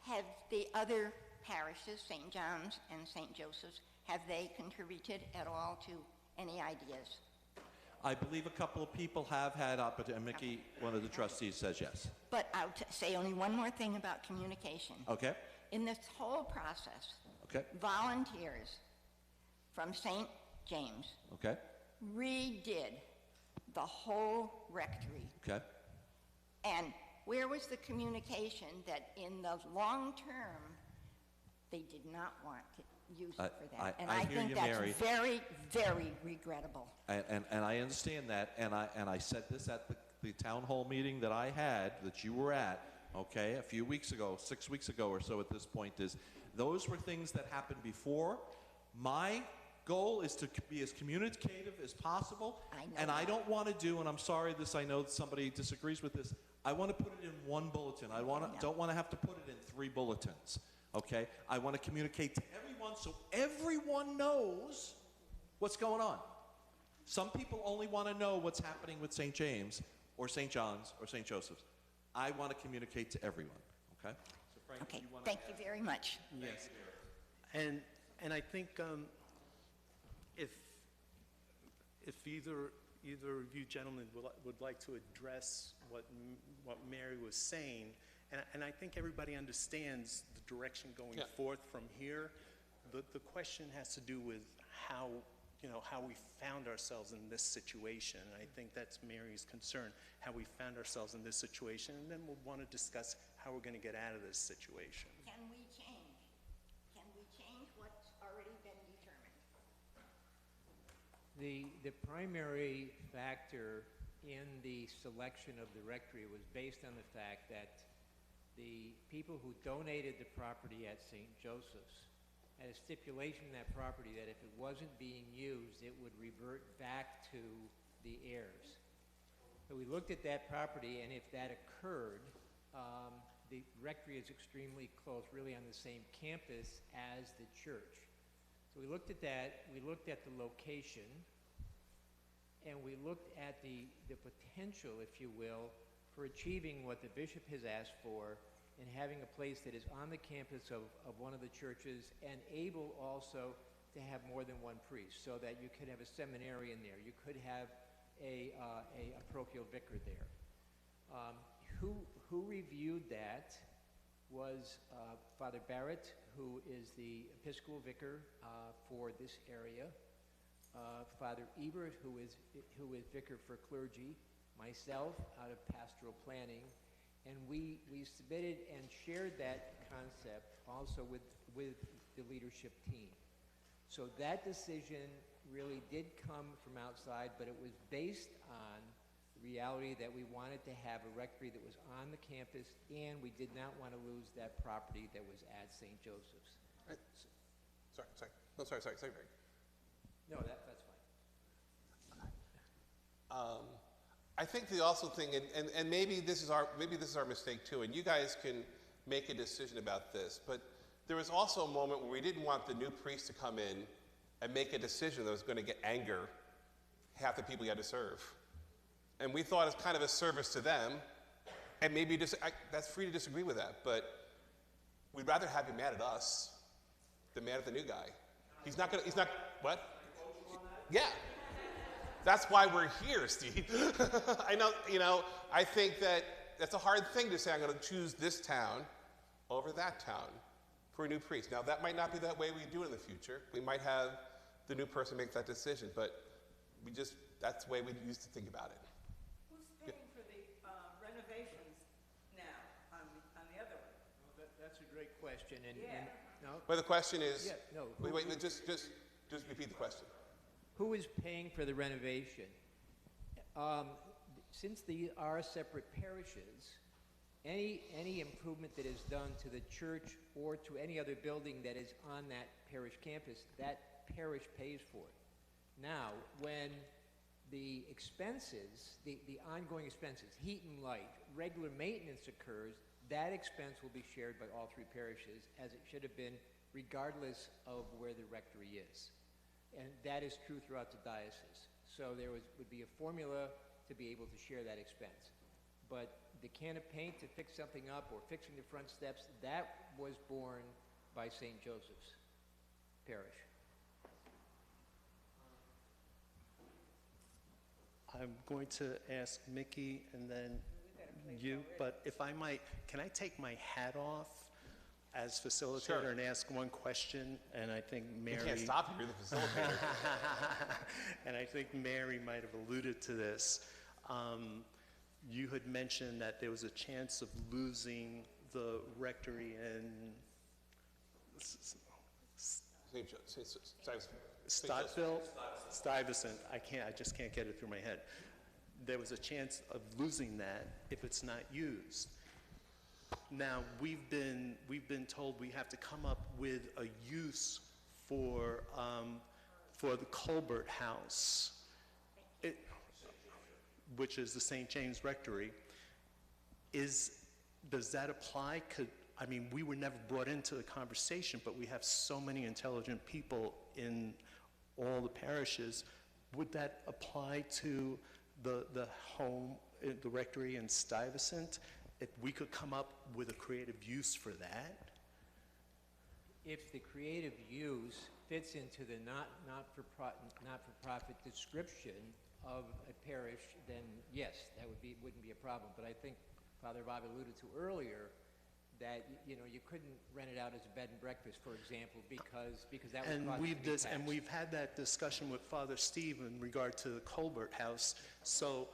Have the other parishes, St. John's and St. Joseph's, have they contributed at all to any ideas? I believe a couple of people have had opportunity. Mickey, one of the trustees, says yes. But I'll say only one more thing about communication. Okay. In this whole process, volunteers from St. James redid the whole rectory. Okay. And where was the communication that in the long term, they did not want to use it for that? And I hear think you, that's Mary. very, very regrettable. And I understand that, and I said this at the town hall meeting that I had, that you were at, okay, a few weeks ago, 6 weeks ago or so at this point, is those were things that happened before. My goal is to be as communicative as possible, and I don't want to do, and I'm sorry this, I know that somebody disagrees with this, I want to put it in one bulletin. Don't want to have to put it in 3 bulletins, okay? I want to communicate to everyone so everyone knows what's going on. Some people only want to know what's happening with St. James or St. John's or St. Joseph's. I want to communicate to everyone, okay? So Frank, Okay, you want thank you very much. Yes. And I think if either of you gentlemen would like to address what Mary was saying, and I think everybody understands the direction going forth from here. The question has to do with how we found ourselves in this situation. And I think that's Mary's concern, how we found ourselves in this situation, and then we'll want to discuss how we're going to get out of this situation. Can we change? Can we change what's already been determined? The primary factor in the selection of the rectory was based on the fact that the people who donated the property at St. Joseph's had a stipulation in that property that if it wasn't being used, it would revert back to the heirs. So we looked at that property, and if that occurred, the rectory is extremely close, really on the same campus as the church. So we looked at that, we looked at the location, and we looked at the potential, if you will, for achieving what the bishop has asked for, and having a place that is on the campus of one of the churches and able also to have more than one priest, so that you could have a seminarian there, you could have a parochial vicar there. Who reviewed that was Father Barrett, who is the Episcopal vicar for this area, Father Ebert, who is vicar for clergy, myself out of pastoral planning, and we submitted and shared that concept also with the leadership team. So that decision really did come from outside, but it was based on the reality that we wanted to have a rectory that was on the campus, and we did not want to lose that property that was at St. Joseph's. Right. Sorry. Mary. No, that's fine. I think the also thing, and maybe this is our mistake too, and you guys can make a decision about this, but there was also a moment where we didn't want the new priest to come in and make a decision that was going to get anger half the people you had to serve. And we thought it's kind of a service to them, and maybe that's free to disagree with that, but we'd rather have you mad at us than mad at the new guy. What? Yeah. That's why we're here, Steve. I know, I think that's a hard thing to say, I'm going to choose this town over that town for a new priest. Now, that might not be that way we do it in the future. We might have the new person make that decision, but that's the way we used to think about it. Who's paying for the renovations now on the other one? Well, that's a great question. Well, the question is, wait, just repeat the question. Who is paying for the renovation? Since they are separate parishes, any improvement that is done to the church or to any other building that is on that parish campus, that parish pays for it. Now, when the expenses, the ongoing expenses, heat and light, regular maintenance occurs, that expense will be shared by all 3 parishes, as it should have been, regardless of where the rectory is. And that is true throughout the diocese. So there would be a formula to be able to share that expense. But the can of paint to fix something up or fixing the front steps, that was borne by St. Joseph's Parish. I'm going to ask Mickey and then you, but if I might, can I take my hat off? as facilitator Sure. and ask one question, and I think Mary... You can't stop if you're the facilitator. And I think Mary might have alluded to this. You had mentioned that there was a chance of losing the rectory in Stottville? Stuyvesant. I just can't get it through my head. There was a chance of losing that if it's not used. Now, we've been told we have to come up with a use for the Colbert House, which is the St. James Rectory. Does that apply? I mean, we were never brought into the conversation, but we have so many intelligent people in all the parishes. Would that apply to the home, the rectory in Stuyvesant? If we could come up with a creative use for that? If the creative use fits into the not-for-profit description of a parish, then yes, that wouldn't be a problem. But I think Father Bob alluded to earlier that you couldn't rent it out as a bed and breakfast, for example, because that would cause it to be taxed. And we've had that discussion with Father Steve in regard to the Colbert House. So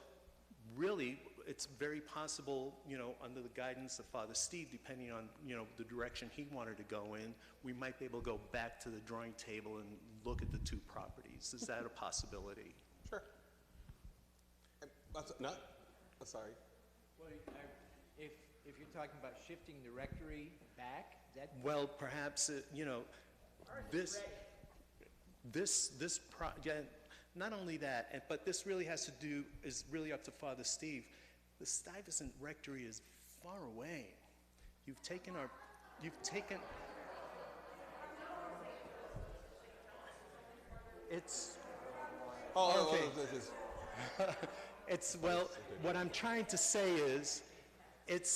really, it's very possible, under the guidance of Father Steve, depending on, the direction he wanted to go in, we might be able to go back to the drawing table and look at the two properties. Is that a possibility? Sure. No? I'm sorry. Well, if you're talking about shifting the rectory back, Well, perhaps, not only that, but this really is really up to Father Steve. The Stuyvesant Rectory is far away. It's... okay. Well, what I'm trying to say is, it's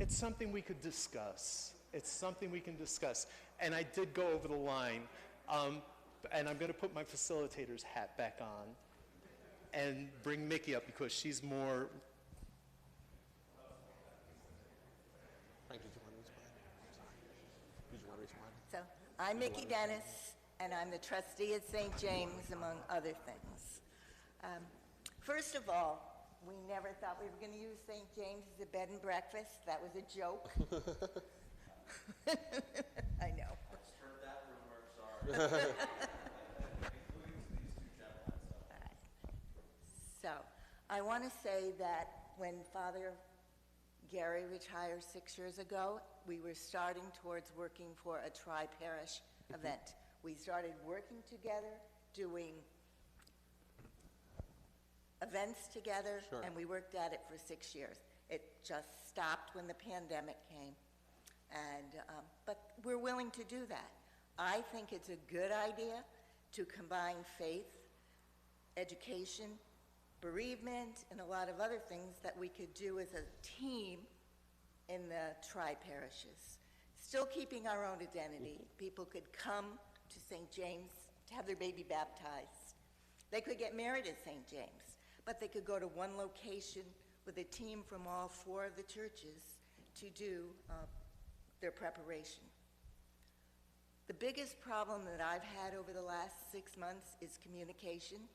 something we could discuss. It's something we can discuss. And I did go over the line, and I'm going to put my facilitator's hat back on and bring Mickey up because she's more... Frank, did you want to respond? Did you want to respond? So, I'm Mickey Dennis, and I'm the trustee at St. James, among other things. First of all, we never thought we were going to use St. James as a bed and breakfast. That was a joke. I know. Heard that rumor, sorry. So, I want to say that when Father Gary retired 6 years ago, we were starting towards working for a tri-parish event. We started working together, doing events together, Sure. and we worked at it for 6 years. It just stopped when the pandemic came, and but we're willing to do that. I think it's a good idea to combine faith, education, bereavement, and a lot of other things that we could do as a team in the tri-parishes. Still keeping our own identity. People could come to St. James to have their baby baptized. They could get married at St. James, but they could go to one location with a team from all 4 of the churches to do their preparation. The biggest problem that I've had over the last 6 months is communication.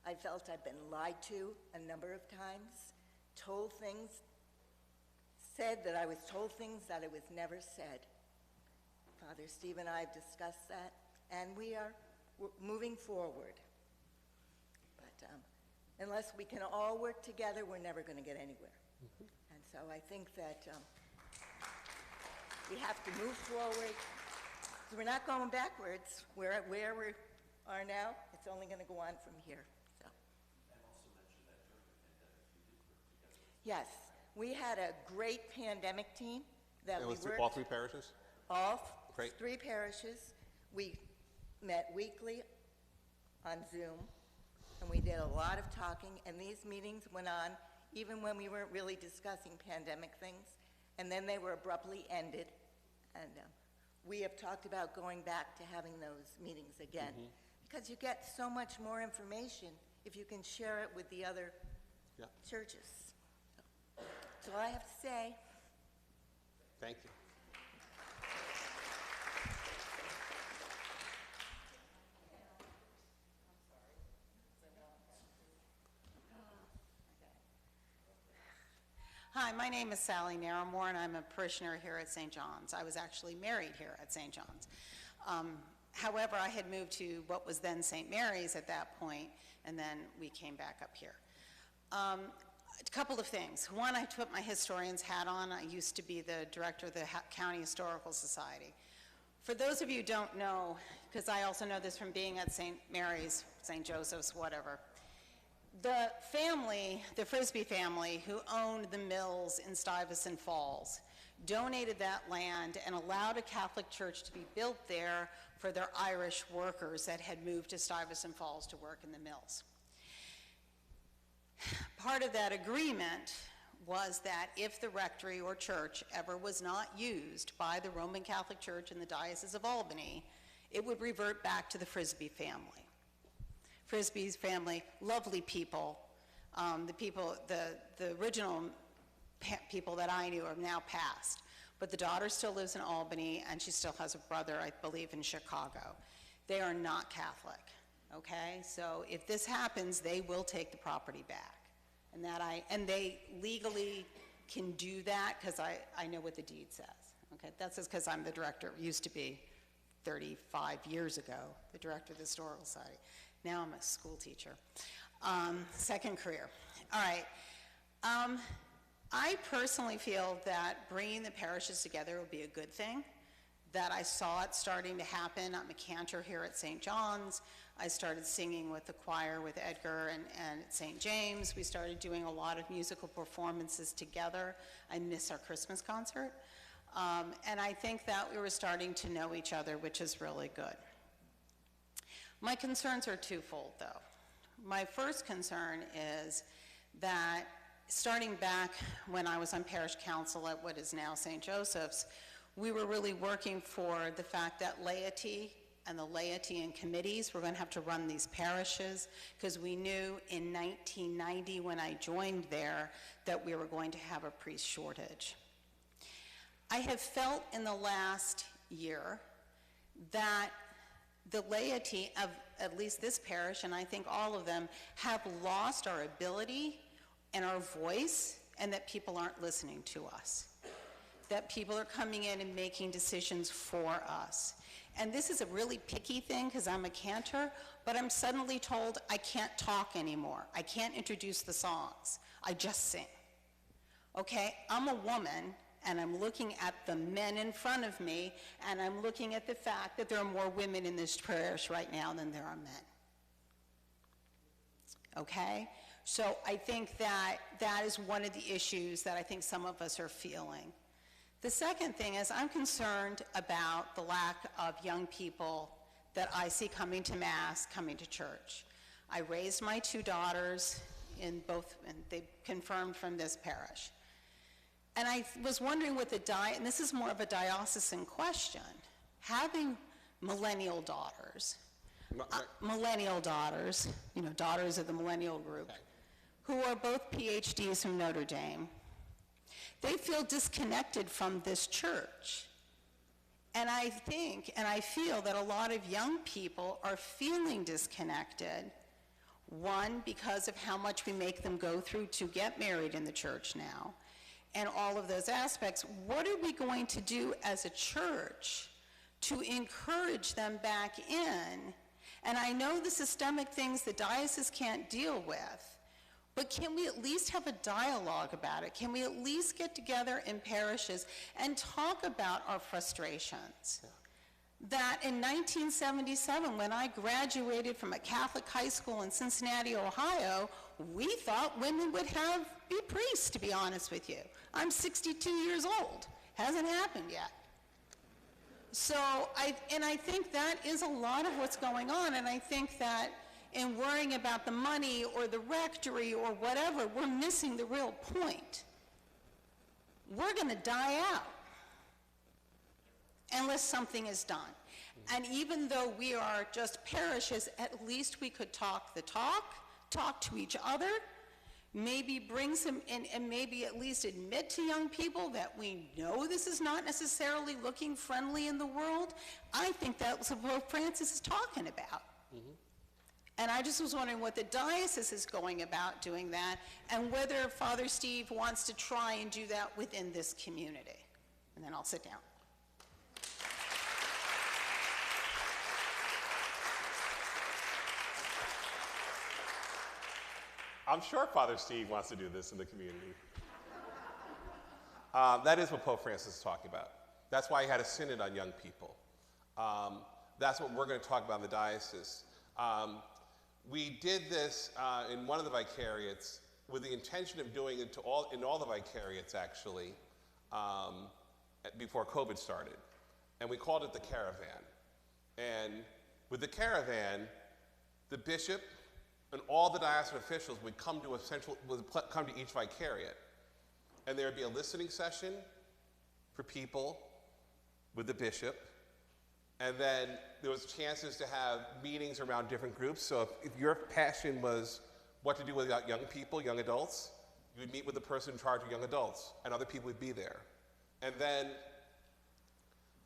I felt I've been lied to a number of times, told things, said that I was told things that it was never said. Father Steve and I have discussed that, and we're moving forward. But unless we can all work together, we're never going to get anywhere. And so I think that we have to move forward. We're not going backwards. Where we are now, it's only going to go on from here. So. Yes, we had a great pandemic team that we worked. All 3 parishes? All Great. 3 parishes. We met weekly on Zoom, and we did a lot of talking, and these meetings went on even when we weren't really discussing pandemic things, and then they were abruptly ended, and we have talked about going back to having those meetings again, because you get so much more information if you can share it with the other churches. That's all I have to say. Thank you. Hi, my name is Sally Narramore, and I'm a parishioner here at St. John's. I was actually married here at St. John's. However, I had moved to what was then St. Mary's at that point, and then we came back up here. A couple of things. One, I put my historian's hat on. I used to be the director of the County Historical Society. For those of you who don't know, because I also know this from being at St. Mary's, St. Joseph's, whatever, the family, the Frisbee family, who owned the mills in Stuyvesant Falls, donated that land and allowed a Catholic church to be built there for their Irish workers that had moved to Stuyvesant Falls to work in the mills. Part of that agreement was that if the rectory or church ever was not used by the Roman Catholic Church in the Diocese of Albany, it would revert back to the Frisbee family. Frisbee's family, lovely people. The original people that I knew are now passed, but the daughter still lives in Albany, and she still has a brother, I believe, in Chicago. They are not Catholic, okay? So if this happens, they will take the property back. And they legally can do that because I know what the deed says, okay? That's just because I'm the director, used to be 35 years ago, the director of the Historical Society. Now I'm a school teacher. Second career. All right. I personally feel that bringing the parishes together will be a good thing, that I saw it starting to happen. I'm a cantor here at St. John's. I started singing with the choir with Edgar and at St. James. We started doing a lot of musical performances together. I miss our Christmas concert. And I think that we were starting to know each other, which is really good. My concerns are twofold, though. My first concern is that starting back when I was on parish council at what is now St. Joseph's, we were really working for the fact that laity and the laity and committees were going to have to run these parishes, because we knew in 1990 when I joined there that we were going to have a priest shortage. I have felt in the last year that the laity of at least this parish, and I think all of them, have lost our ability and our voice, and that people aren't listening to us. That people are coming in and making decisions for us. And this is a really picky thing because I'm a cantor, but I'm suddenly told I can't talk anymore. I can't introduce the songs. I just sing. Okay, I'm a woman, and I'm looking at the men in front of me, and I'm looking at the fact that there are more women in this parish right now than there are men. Okay? So I think that that is one of the issues that I think some of us are feeling. The second thing is I'm concerned about the lack of young people that I see coming to Mass, coming to church. I raised my two daughters in both, and they confirmed from this parish. And I was wondering with and this is more of a diocesan question, having millennial daughters, you know, daughters of the millennial group, who are both PhDs from Notre Dame, they feel disconnected from this church. And I think, and I feel that a lot of young people are feeling disconnected, one, because of how much we make them go through to get married in the church now, and all of those aspects. What are we going to do as a church to encourage them back in? And I know the systemic things the diocese can't deal with, but can we at least have a dialogue about it? Can we at least get together in parishes and talk about our frustrations? Yeah. That in 1977, when I graduated from a Catholic high school in Cincinnati, Ohio, we thought women would be priests, to be honest with you. I'm 62 years old. Hasn't happened yet. So I think that is a lot of what's going on, and I think that in worrying about the money or the rectory or whatever, we're missing the real point. We're going to die out unless something is done. And even though we are just parishes, at least we could talk the talk to each other, maybe bring some, and maybe at least admit to young people that we know this is not necessarily looking friendly in the world, I think that's what Pope Francis is talking about. And I just was wondering what the diocese is going about doing that, and whether Father Steve wants to try and do that within this community. And then I'll sit down. I'm sure Father Steve wants to do this in the community. That is what Pope Francis is talking about. That's why he had a synod on young people. That's what we're going to talk about in the diocese. We did this in one of the vicariates with the intention of doing it in all the vicariates, actually, before COVID started. And we called it the Caravan. And with the Caravan, the bishop and all the diocesan officials would come to each vicariate. And there would be a listening session for people with the bishop. And then there was chances to have meetings around different groups. So if your passion was what to do with young people, young adults, you would meet with the person in charge of young adults, and other people would be there. And then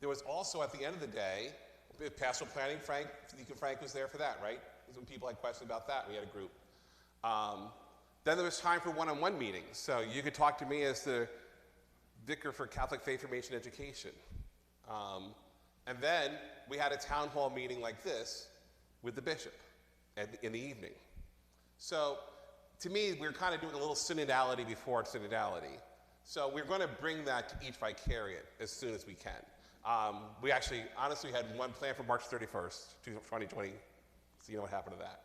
there was also, at the end of the day, pastoral planning. Deacon Frank was there for that, right? When people had questions about that, we had a group. Then there was time for one-on-one meetings. So you could talk to me as the Vicar for Catholic Faith Formation Education. And then we had a town hall meeting like this with the bishop in the evening. So to me, we're kind of doing a little synodality before synodality. So we're going to bring that to each vicariate as soon as we can. We actually, honestly, had one planned for March 31st, 2020. So you know what happened to that.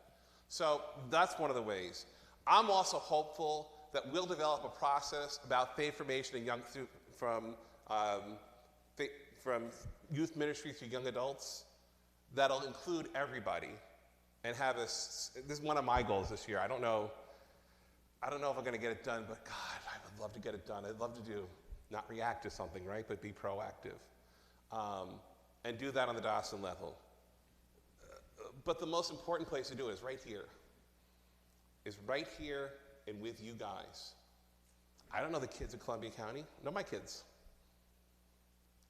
So that's one of the ways. I'm also hopeful that we'll develop a process about faith formation and from youth ministry to young adults that'll include everybody and have this is one of my goals this year. I don't know if I'm going to get it done, but God, I would love to get it done. I'd love to not react to something, right, but be proactive. And do that on the diocesan level. But the most important place to do it is right here. Is right here and with you guys. I don't know the kids in Columbia County. I know my kids.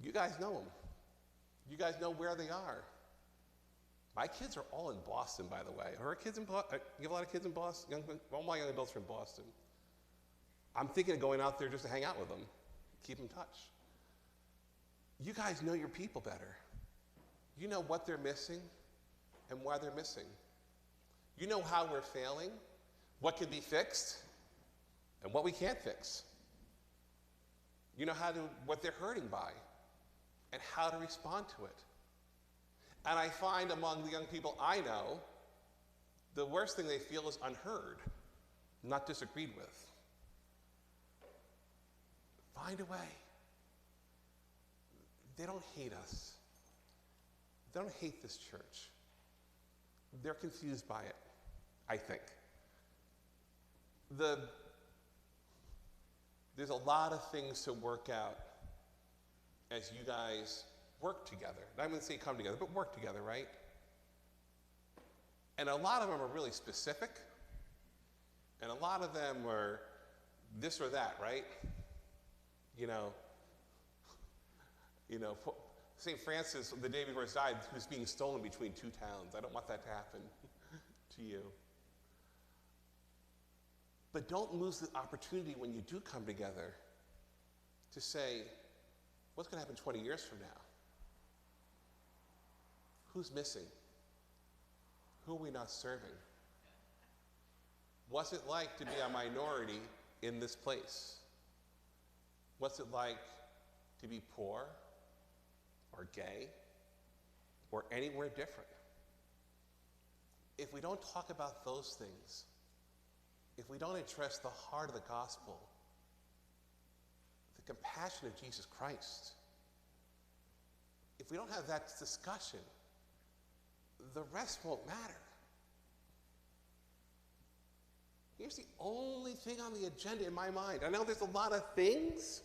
You guys know them. You guys know where they are. My kids are all in Boston, by the way. Are our kids in Boston? You have a lot of kids in Boston? All my young adults are in Boston. I'm thinking of going out there just to hang out with them, keep in touch. You guys know your people better. You know what they're missing and why they're missing. You know how we're failing, what can be fixed, and what we can't fix. You know what they're hurting by and how to respond to it. And I find among the young people I know, the worst thing they feel is unheard, not disagreed with. Find a way. They don't hate us. They don't hate this church. They're confused by it, I think. There's a lot of things to work out as you guys work together. I'm going to say come together, but work together, right? And a lot of them are really specific, and a lot of them are this or that, right? St. Francis, the day before he died, was being stolen between two towns. I don't want that to happen to you. But don't lose the opportunity when you do come together to say, what's going to happen 20 years from now? Who's missing? Who are we not serving? What's it like to be a minority in this place? What's it like to be poor or gay or anywhere different? If we don't talk about those things, if we don't address the heart of the gospel, the compassion of Jesus Christ, if we don't have that discussion, the rest won't matter. Here's the only thing on the agenda in my mind. I know there's a lot of things.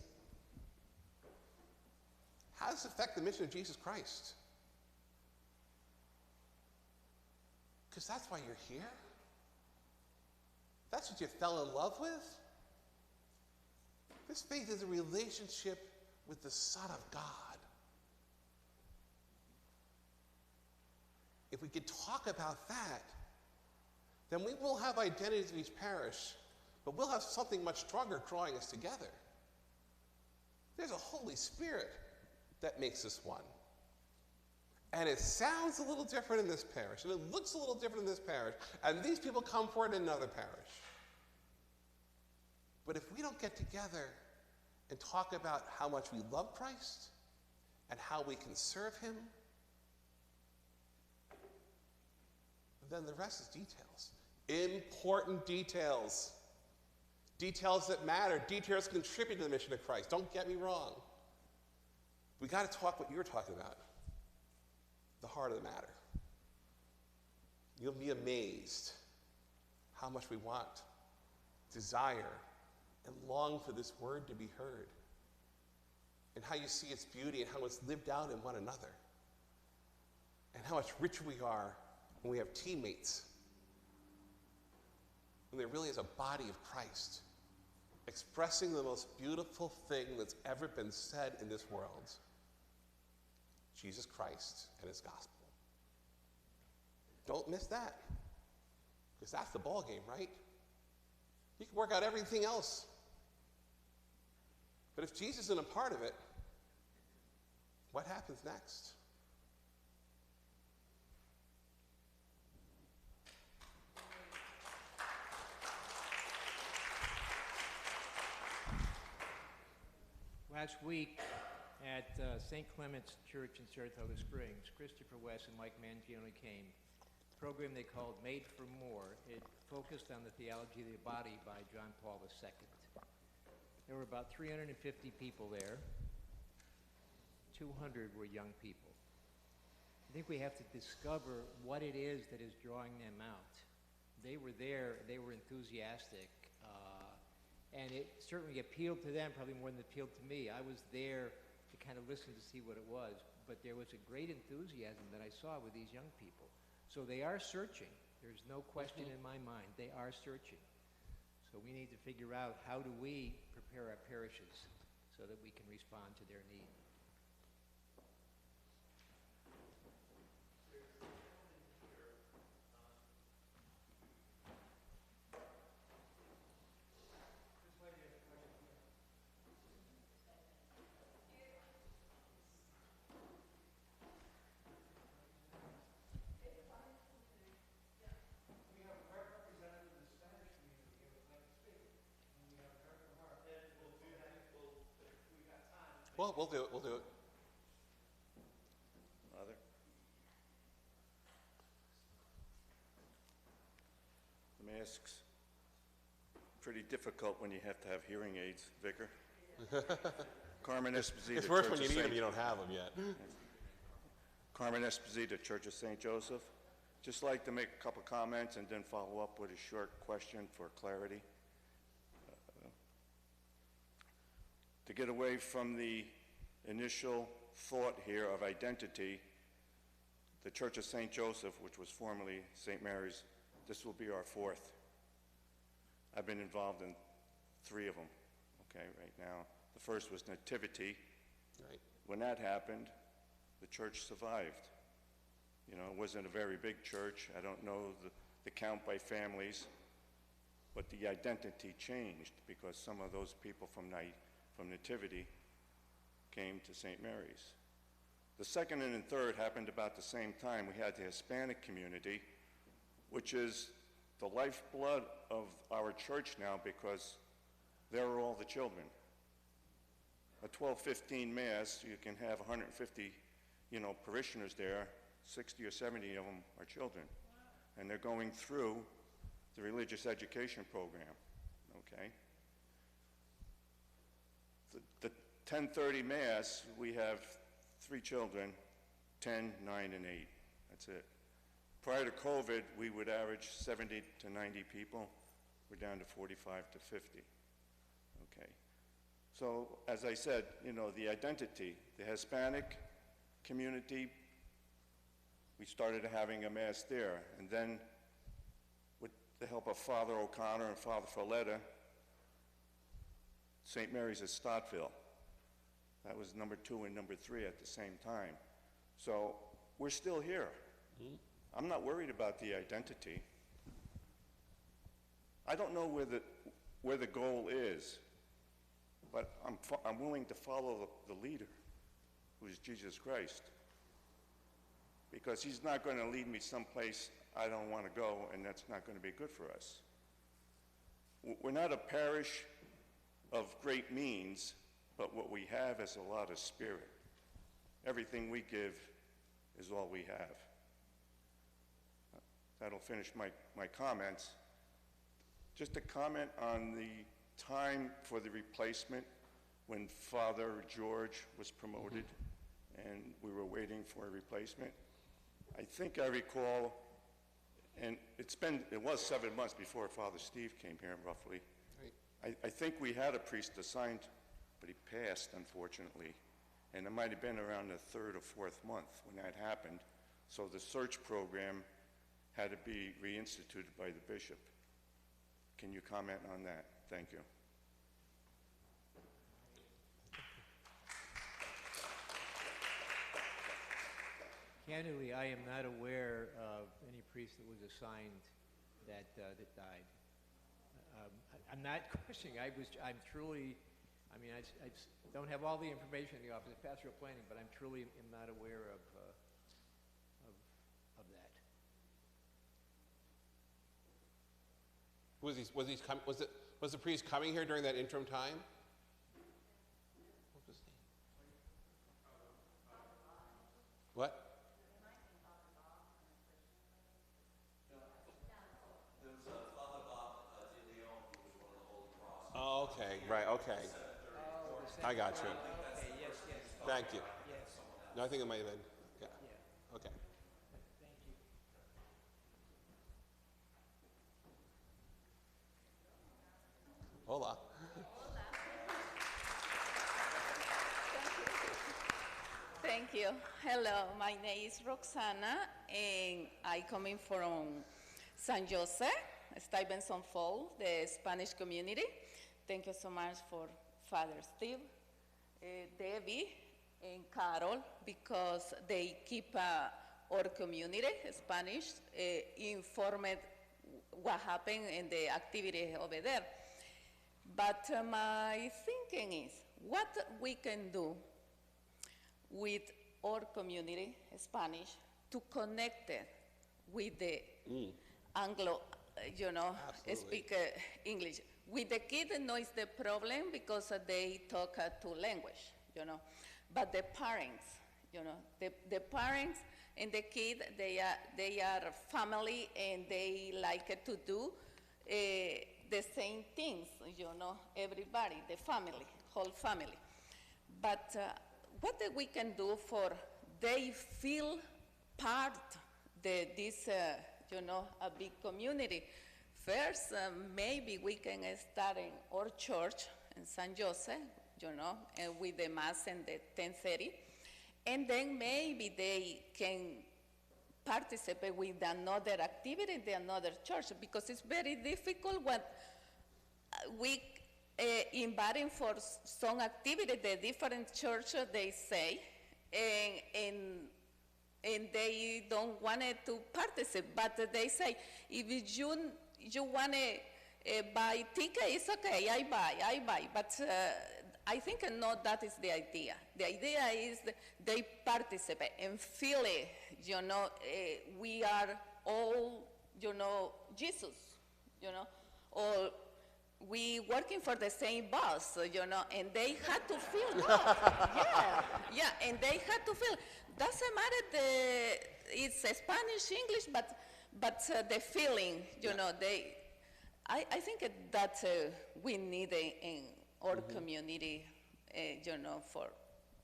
How does this affect the mission of Jesus Christ? Because that's why you're here. That's what you fell in love with? This faith is a relationship with the Son of God. If we could talk about that, then we will have identities of each parish, but we'll have something much stronger drawing us together. There's a Holy Spirit that makes us one. And it sounds a little different in this parish, and it looks a little different in this parish, and these people come for it in another parish. But if we don't get together and talk about how much we love Christ and how we can serve him, then the rest is details. Important details. Details that matter. Details contribute to the mission of Christ. Don't get me wrong. We got to talk what you're talking about. The heart of the matter. You'll be amazed how much we want, desire, and long for this word to be heard, and how you see its beauty and how it's lived out in one another, and how much richer we are when we have teammates, when there really is a body of Christ expressing the most beautiful thing that's ever been said in this world, Jesus Christ and his gospel. Don't miss that, because that's the ball game, right? You can work out everything else, but if Jesus isn't a part of it, what happens next? Last week at St. Clement's Church in Saratoga Springs, Christopher West and Mike Mangione came. A program they called Made for More. It focused on the theology of the body by John Paul II. There were about 350 people there. 200 were young people. I think we have to discover what it is that is drawing them out. They were there, they were enthusiastic, and it certainly appealed to them probably more than it appealed to me. I was there to kind of listen to see what it was, but there was a great enthusiasm that I saw with these young people. So they are searching. There's no question in my mind. They are searching. So we need to figure out, how do we prepare our parishes so that we can respond to their need. Well, we'll do it. We'll do it. Mother? The mask's pretty difficult when you have to have hearing aids, Vicar. Carmen Esposito. It's worse Church when you of need them Saint- and you don't have them yet. Carmen Esposito, Church of St. Joseph. Just like to make a couple comments and then follow up with a short question for clarity. To get away from the initial thought here of identity, the Church of St. Joseph, which was formerly St. Mary's, this will be our fourth. I've been involved in 3 of them, okay, right now. The first was Nativity. Right. When that happened, the church survived. You know, it wasn't a very big church. I don't know the count by families, but the identity changed because some of those people from Nativity came to St. Mary's. The second and third happened about the same time. We had the Hispanic community, which is the lifeblood of our church now because they're all the children. A 12:15 Mass, you can have 150, parishioners there. 60 or 70 of them are children. And they're going through the religious education program, okay? The 10:30 Mass, we have 3 children, 10, 9, and 8. That's it. Prior to COVID, we would average 70 to 90 people. We're down to 45 to 50. Okay. So, as I said, the identity, the Hispanic community, we started having a Mass there. And then with the help of Father O'Connor and Father Folletta, St. Mary's at Stottville. That was number 2 and number 3 at the same time. So we're still here. I'm not worried about the identity. I don't know where the goal is, but I'm willing to follow the leader, who is Jesus Christ, because he's not going to lead me someplace I don't want to go, and that's not going to be good for us. We're not a parish of great means, but what we have is a lot of spirit. Everything we give is all we have. That'll finish my comments. Just a comment on the time for the replacement when Father George was promoted and we were waiting for a replacement. I think I recall, and it was 7 months before Father Steve came here, roughly. Right. I think we had a priest assigned, but he passed, unfortunately. And it might have been around the 3rd or 4th month when that happened. So the search program had to be reinstituted by the bishop. Can you comment on that? Thank you. Candidly, I am not aware of any priest that was assigned that died. I'm not questioning. I'm truly, I mean, I don't have all the information in the Office of Pastoral Planning, but I'm truly am not aware of that. Was the priest coming here during that interim time? What was his name? What? Oh, okay, right, okay. I got you. Okay, yes. Thank you. Yes. No, I think it might have been, yeah. Okay. Thank you. Hola. Thank you. Hello, my name is Roxana, and I coming from San Jose, Stevenson Falls, the Spanish community. Thank you so much for Father Steve, Debbie, and Carol, because they keep our community, Spanish, informed what happened in the activity over there. But my thinking is, what we can do with our community, Spanish, to connect it with the Anglo, speak English. With the kids, no, it's the problem because they talk two language, But the parents, the parents and the kids, they are family and they like to do the same things, everybody, the family, whole family. But what we can do for they feel part this, a big community. First, maybe we can start in our church in San Jose, with the mass and the 10:30, and then maybe they can participate with another activity in another church, because it's very difficult when we inviting for some activity, the different churches they say, and they don't want to participate, but they say, if you want to buy ticket, it's okay, I buy. But I think no, that is the idea. The idea is they participate and feel it, we are all, Jesus, or we working for the same boss, and they had to feel that. Yeah, and they had to feel. Doesn't matter it's Spanish, English, but the feeling, I think that we need in our community, for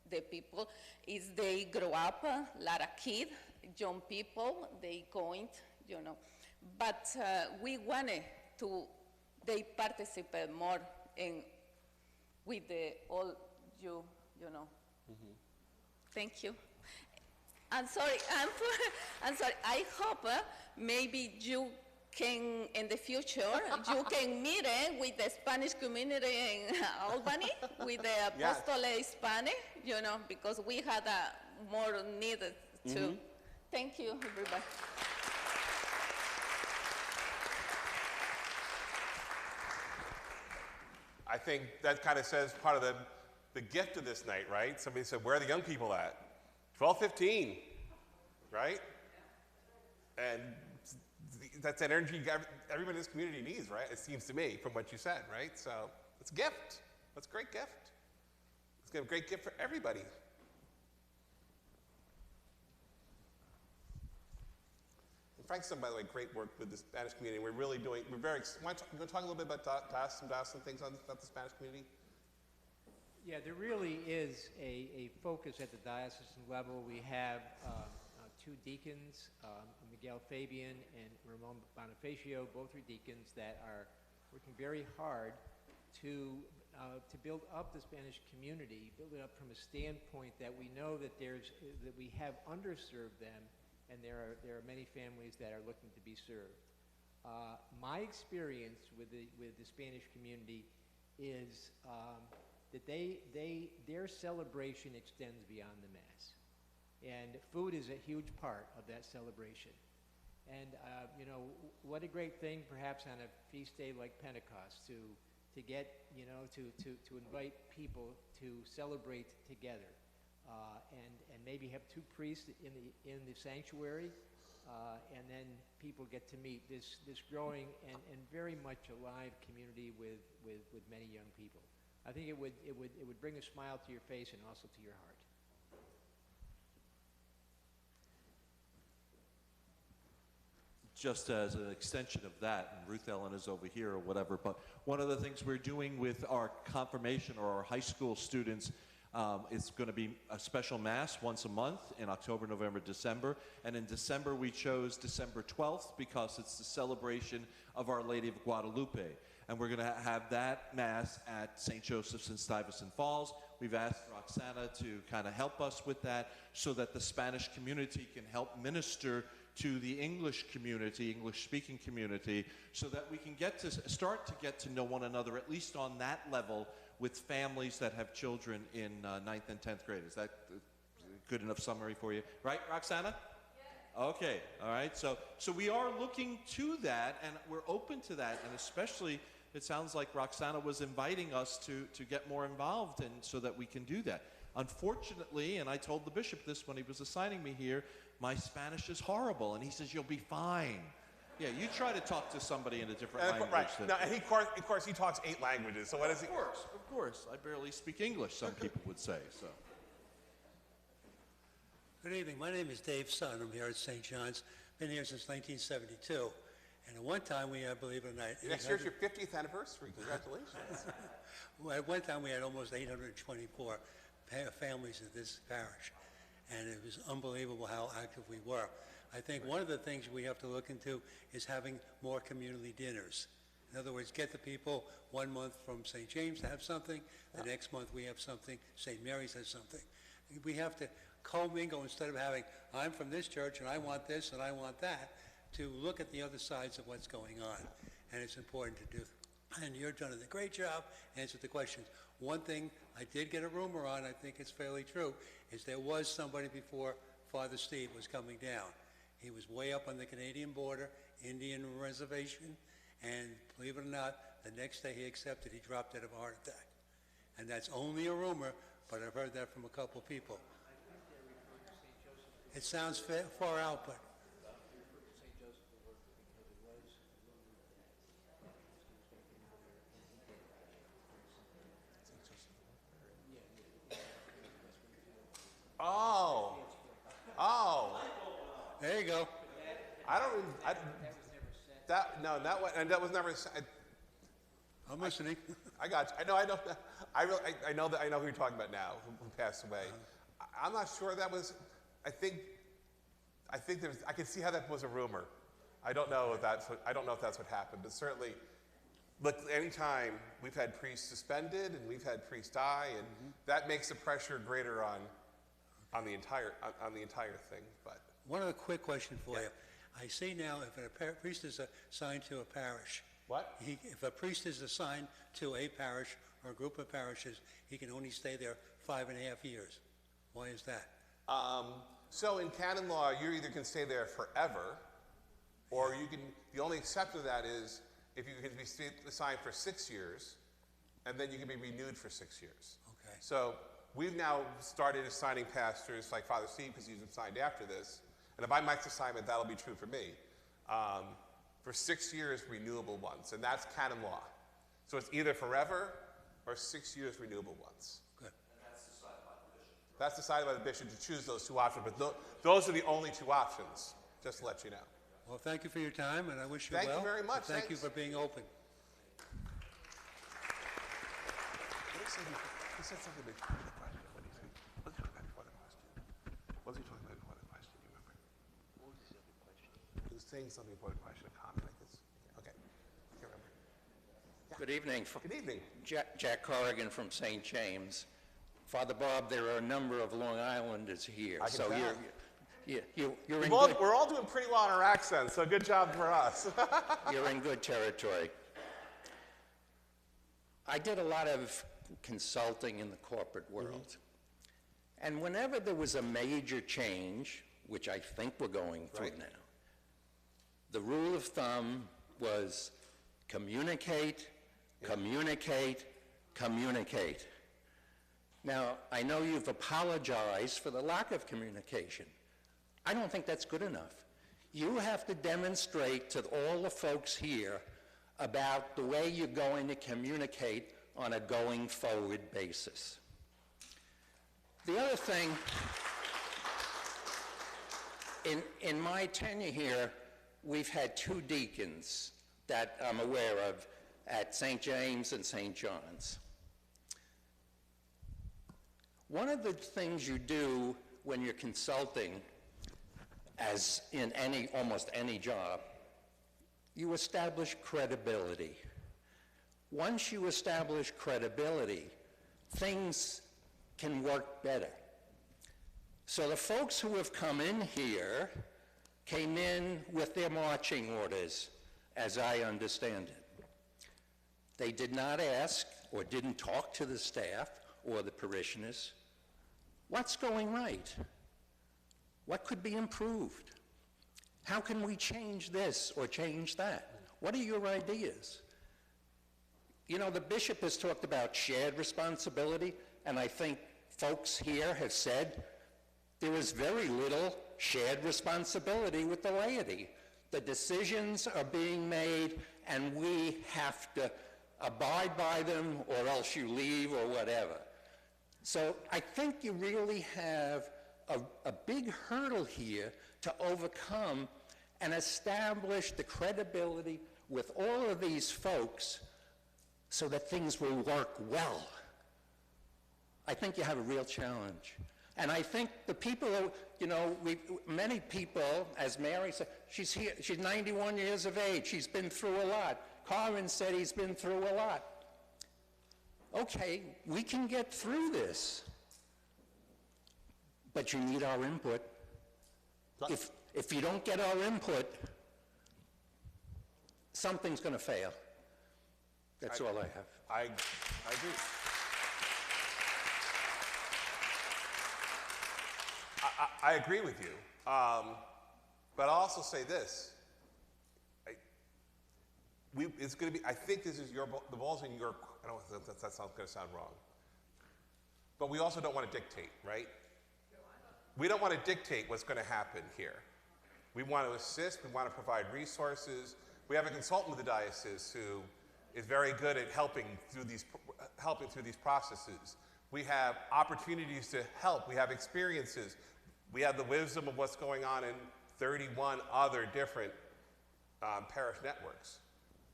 the people, is they grow up, a lot of kids, young people, they going, but we wanted to, they participate more with all you, Thank you. I'm sorry. I hope maybe you can, in the future, you can meet with the Spanish community in Albany, with the Yes. Pastoral Hispanic, because we had more needed too. Thank you, everybody. I think that kind of says part of the gift of this night, right? Somebody said, where are the young people at? 12:15, right? And that's that energy everybody in this community needs, right? It seems to me, from what you said, right? So it's a gift. That's a great gift. It's a great gift for everybody. And Frank's done, by the way, great work with the Spanish community. We're really doing, you want to talk a little bit about some things about the Spanish community? Yeah, there really is a focus at the diocesan level. We have two deacons, Miguel Fabian and Ramon Bonifacio, both are deacons that are working very hard to build up the Spanish community, build it up from a standpoint that we know that that we have underserved them, and there are many families that are looking to be served. My experience with the Spanish community is that their celebration extends beyond the Mass. And food is a huge part of that celebration. And, what a great thing perhaps on a feast day like Pentecost to get, to invite people to celebrate together. And maybe have two priests in the sanctuary, and then people get to meet this growing and very much alive community with many young people. I think it would bring a smile to your face and also to your heart. Just as an extension of that, and Ruth Ellen is over here or whatever, but one of the things we're doing with our confirmation or our high school students, it's going to be a special Mass once a month in October, November, December. And in December, we chose December 12th because it's the celebration of Our Lady of Guadalupe. And we're going to have that Mass at St. Joseph's in Stuyvesant Falls. We've asked Roxana to kind of help us with that so that the Spanish community can help minister to the English community, English-speaking community, so that we can start to get to know one another, at least on that level, with families that have children in 9th and 10th grade. Is that a good enough summary for you? Right, Roxana? Yes. Okay, all right. So we are looking to that, and we're open to that, and especially it sounds like Roxana was inviting us to get more involved, and so that we can do that. Unfortunately, and I told the bishop this when he was assigning me here, my Spanish is horrible, and he says, you'll be fine. Yeah, you try to talk to somebody in a different language. Right. No, and of course, he talks 8 languages, so what is he? Of course. I barely speak English, some people would say, so. Good evening. My name is Dave Sun. I'm here at St. John's. Been here since 1972. And at one time, we had, believe it or not... Next year's your 50th anniversary. Congratulations. Well, at one time, we had almost 824 families in this parish. And it was unbelievable how active we were. I think one of the things we have to look into is having more community dinners. In other words, get the people 1 month from St. James to have something, the next month we have something, St. Mary's has something. We have to commingle instead of having, I'm from this church and I want this and I want that, to look at the other sides of what's going on. And it's important to do. And you've done a great job, answered the questions. One thing I did get a rumor on, I think it's fairly true, is there was somebody before Father Steve was coming down. He was way up on the Canadian border, Indian reservation, and believe it or not, the next day he accepted, he dropped dead of a heart attack. And that's only a rumor, but I've heard that from a couple of people. It sounds far out, but... Oh. There you go. That was never said. I'm listening. I got you. I know who you're talking about now, who passed away. I'm not sure that was, I think I can see how that was a rumor. I don't know if that's what happened, but certainly, look, anytime we've had priests suspended and we've had priests die, and that makes the pressure greater on the entire thing. But one other quick question for you. I see now if a priest is assigned to a parish. What? If a priest is assigned to a parish or a group of parishes, he can only stay there 5.5 years. Why is that? So in canon law, you either can stay there forever, or you can, the only exception to that is if you can be assigned for 6 years, and then you can be renewed for 6 years. Okay. So we've now started assigning pastors like Father Steve, because he's assigned after this, and by Mike's assignment, that'll be true for me. For 6 years, renewable once, and that's canon law. So it's either forever or 6 years renewable once. Good. And that's decided by the bishop. That's decided by the bishop to choose those two options, but those are the only two options, just to let you know. Well, thank you for your time, and I wish you Thank well. you very much. Thank you for being open. He said something before the question. What did he say? What was he talking about before the question? What was he talking about before the question? You remember? What was the other question? He was saying something before the question, a comment like this. Okay. I can't remember. Yeah. Good evening. Good evening. Jack Corrigan from St. James. Father Bob, there are a number of Long Islanders here. I can tell. You're in good, We're all doing pretty well on our accents, so good job for us. you're in good territory. I did a lot of consulting in the corporate world. And whenever there was a major change, which I think we're going through now, the rule of thumb was communicate, communicate, communicate. Now, I know you've apologized for the lack of communication. I don't think that's good enough. You have to demonstrate to all the folks here about the way you're going to communicate on a going forward basis. The other thing, in my tenure here, we've had 2 deacons that I'm aware of at St. James and St. John's. One of the things you do when you're consulting, as in almost any job, you establish credibility. Once you establish credibility, things can work better. So the folks who have come in here came in with their marching orders, as I understand it. They did not ask or didn't talk to the staff or the parishioners. What's going right? What could be improved? How can we change this or change that? What are your ideas? You know, the bishop has talked about shared responsibility, and I think folks here have said there is very little shared responsibility with the laity. The decisions are being made, and we have to abide by them, or else you leave, or whatever. So I think you really have a big hurdle here to overcome and establish the credibility with all of these folks so that things will work well. I think you have a real challenge. And I think the people, many people, as Mary said, she's here, she's 91 years of age, she's been through a lot. Carmen said he's been through a lot. Okay, we can get through this, but you need our input. If you don't get our input, something's going to fail. That's all I have. I agree. I agree with you, but I'll also say this. It's going to be. I think this is the ball's in your. I don't know if that's going to sound wrong, but we also don't want to dictate, right? We don't want to dictate what's going to happen here. We want to assist. We want to provide resources. We have a consultant with the diocese who is very good at helping through these processes. We have opportunities to help. We have experiences. We have the wisdom of what's going on in 31 other different parish networks.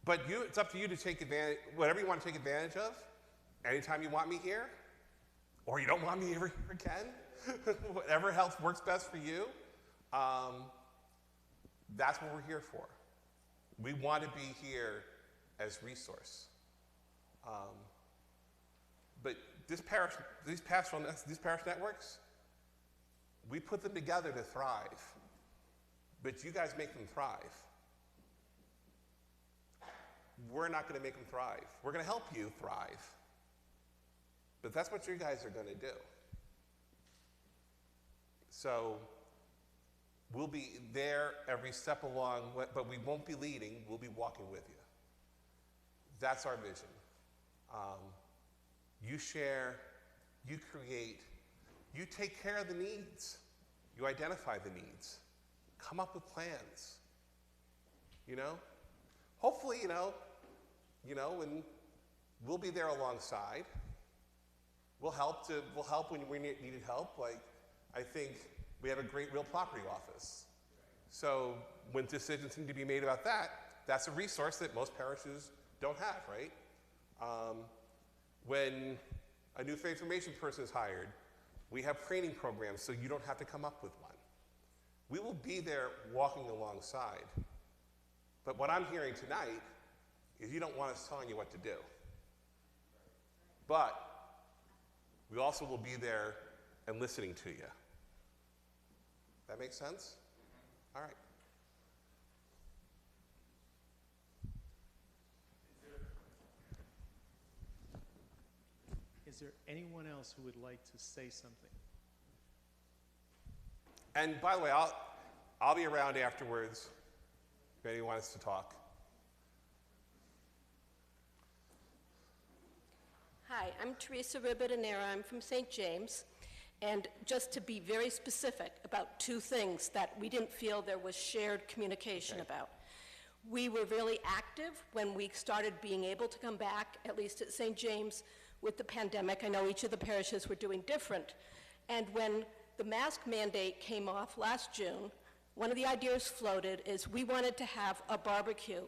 But it's up to you to take advantage, whatever you want to take advantage of, anytime you want me here, or you don't want me here again, whatever health works best for you, that's what we're here for. We want to be here as resource. But these parish networks, we put them together to thrive. but you guys make them thrive. We're not going to make them thrive. We're going to help you thrive. But that's what you guys are going to do. So we'll be there every step along, but we won't be leading, we'll be walking with you. That's our vision. You share, you create, you take care of the needs. You identify the needs. Come up with plans. You know? Hopefully, and we'll be there alongside. We'll help when we needed help. Like, I think we have a great real property office. So when decisions need to be made about that, that's a resource that most parishes don't have, right? When a new faith formation person is hired, we have training programs so you don't have to come up with one. We will be there walking alongside. But what I'm hearing tonight is you don't want us telling you what to do. But we also will be there and listening to you. That makes sense? All right. Is there anyone else who would like to say something? And by the way, I'll be around afterwards if anyone wants to talk. Hi, I'm Teresa Ribadanera. I'm from St. James. And just to be very specific about two things that we didn't feel there was shared communication about. We were really active when we started being able to come back, at least at St. James, with the pandemic. I know each of the parishes were doing different. And when the mask mandate came off last June, one of the ideas floated is we wanted to have a barbecue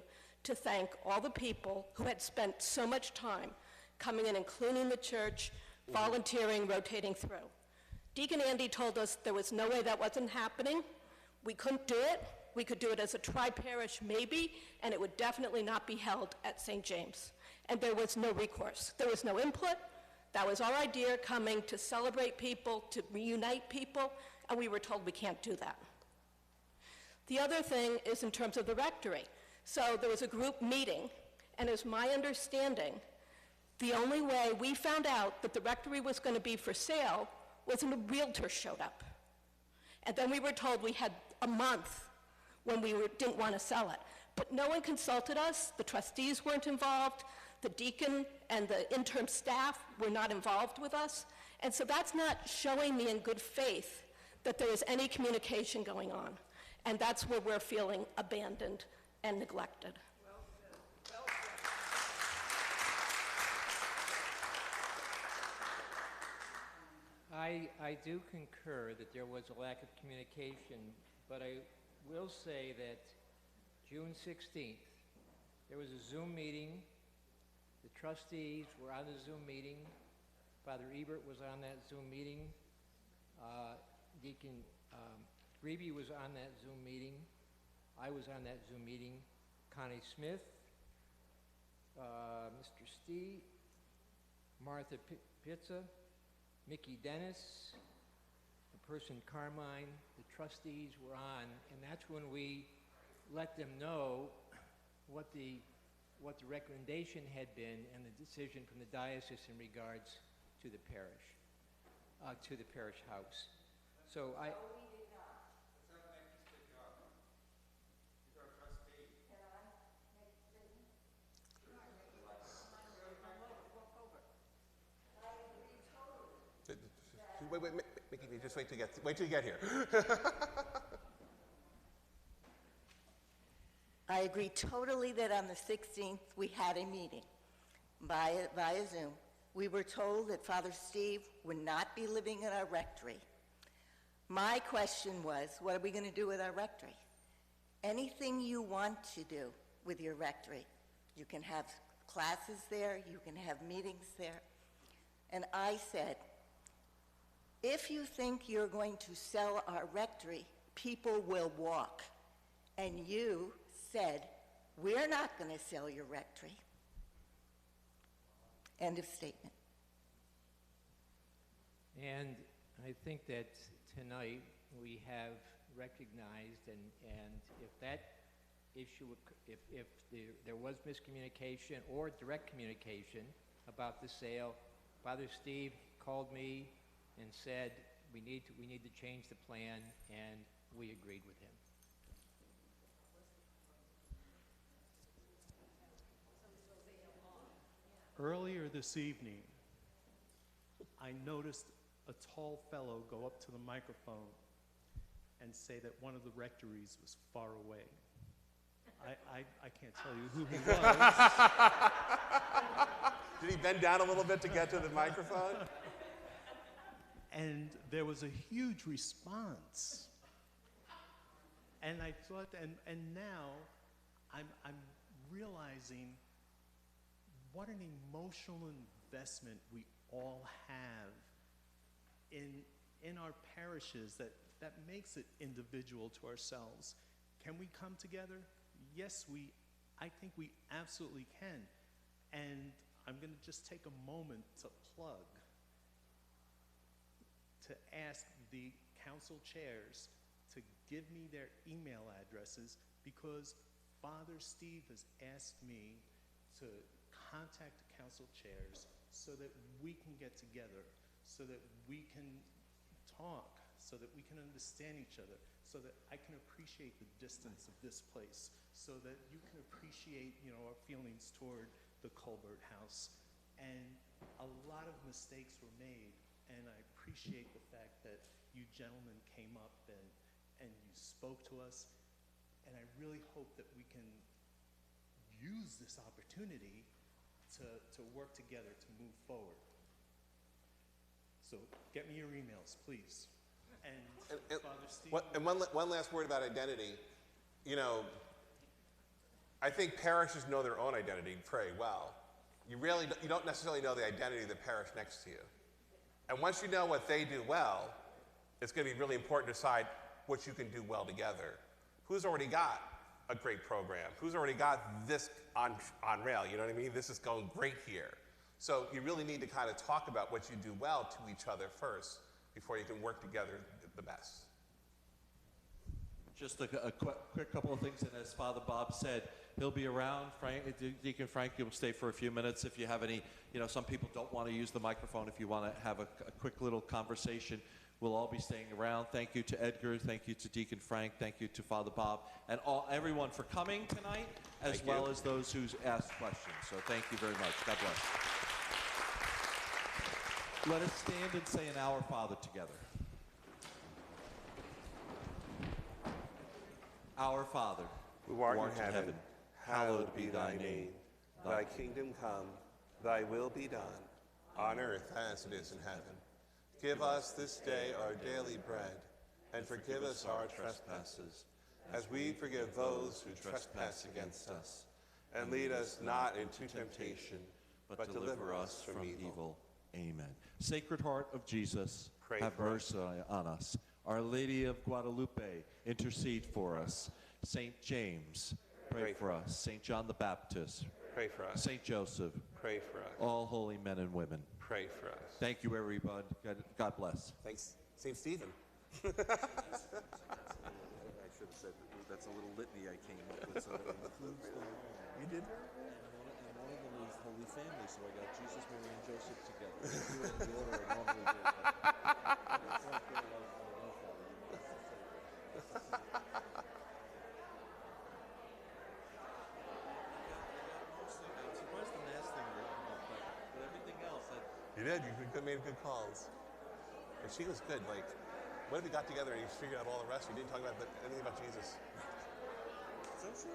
to thank all the people who had spent so much time coming in and cleaning the church, volunteering, rotating through. Deacon Andy told us there was no way that wasn't happening. We couldn't do it. We could do it as a tri-parish maybe, and it would definitely not be held at St. James. And there was no recourse. There was no input. That was our idea, coming to celebrate people, to reunite people, and we were told we can't do that. The other thing is in terms of the rectory. So there was a group meeting, and as my understanding, the only way we found out that the rectory was going to be for sale was when a realtor showed up. And then we were told we had a month when we didn't want to sell it. But no one consulted us. The trustees weren't involved. The deacon and the interim staff were not involved with us. And so that's not showing me in good faith that there is any communication going on. And that's where we're feeling abandoned and neglected. I do concur that there was a lack of communication, but I will say that June 16th, there was a Zoom meeting. The trustees were on the Zoom meeting. Father Ebert was on that Zoom meeting. Deacon Grebe was on that Zoom meeting. I was on that Zoom meeting. Connie Smith, Mr. Stee, Martha Pizza, Mickey Dennis, the person Carmine, the trustees were on, and that's when we let them know what the recommendation had been and the decision from the diocese in regards to the parish house. So I. Wait, Mickey, just wait till you get here. I agree totally that on the 16th we had a meeting via Zoom. We were told that Father Steve would not be living in our rectory. My question was, what are we going to do with our rectory? Anything you want to do with your rectory. You can have classes there, you can have meetings there. And I said, if you think you're going to sell our rectory, people will walk. And you said, we're not going to sell your rectory. End of statement. And I think that tonight we have recognized, and if that issue, if there was miscommunication or direct communication about the sale, Father Steve called me and said, we need to change the plan, and we agreed with him. Earlier this evening, I noticed a tall fellow go up to the microphone and say that one of the rectories was far away. I can't tell you who he was. Did he bend down a little bit to get to the microphone? And there was a huge response. And I thought, and now I'm realizing what an emotional investment we all have in our parishes that makes it individual to ourselves. Can we come together? Yes, I think we absolutely can. And I'm going to just take a moment to plug, to ask the council chairs to give me their email addresses, because Father Steve has asked me to contact the council chairs so that we can get together, so that we can talk, so that we can understand each other, so that I can appreciate the distance of this place, so that you can appreciate, our feelings toward the Colbert House. And a lot of mistakes were made, and I appreciate the fact that you gentlemen came up and you spoke to us, and I really hope that we can use this opportunity to work together to move forward. So get me your emails, please. And Father Steve. And one last word about identity. I think parishes know their own identity and pray well. You don't necessarily know the identity of the parish next to you. And once you know what they do well, it's going to be really important to decide what you can do well together. Who's already got a great program? Who's already got this on rail? You know what I mean? This is going great here. So you really need to kind of talk about what you do well to each other first before you can work together the best. Just a quick couple of things, and as Father Bob said, he'll be around. Deacon Frank, you'll stay for a few minutes if you have any. Some people don't want to use the microphone. If you want to have a quick little conversation, we'll all be staying around. Thank you to Edgar. Thank you to Deacon Frank. Thank you to Father Bob, and everyone for coming tonight, as well as those who asked questions. So thank you very much. God bless. Let us stand and say an Our Father together. Our Father, who art in heaven, hallowed be thy name. Thy kingdom come, thy will be done, on earth as it is in heaven. Give us this day our daily bread, and forgive us our trespasses, as we forgive those who trespass against us. And lead us not into temptation, but deliver us from evil. Amen. Sacred Heart of Jesus, Pray have for mercy on us. Our Lady of Guadalupe, intercede for us. Saint James, pray for us. Saint John the Baptist, pray for us. Saint Joseph, pray for us. All holy men and women, pray for us. Thank you, everybody. God bless. Thanks, Saint Stephen. I should have said that's a little litany I came up with, so it includes them all. You did? And one of them is Holy Family, so I got Jesus, Mary, and Joseph together. I do it in the order I normally do. You did. You made good calls. And she was good. Like, what if we got together and you figured out all the rest? You didn't talk about anything about Jesus. So true.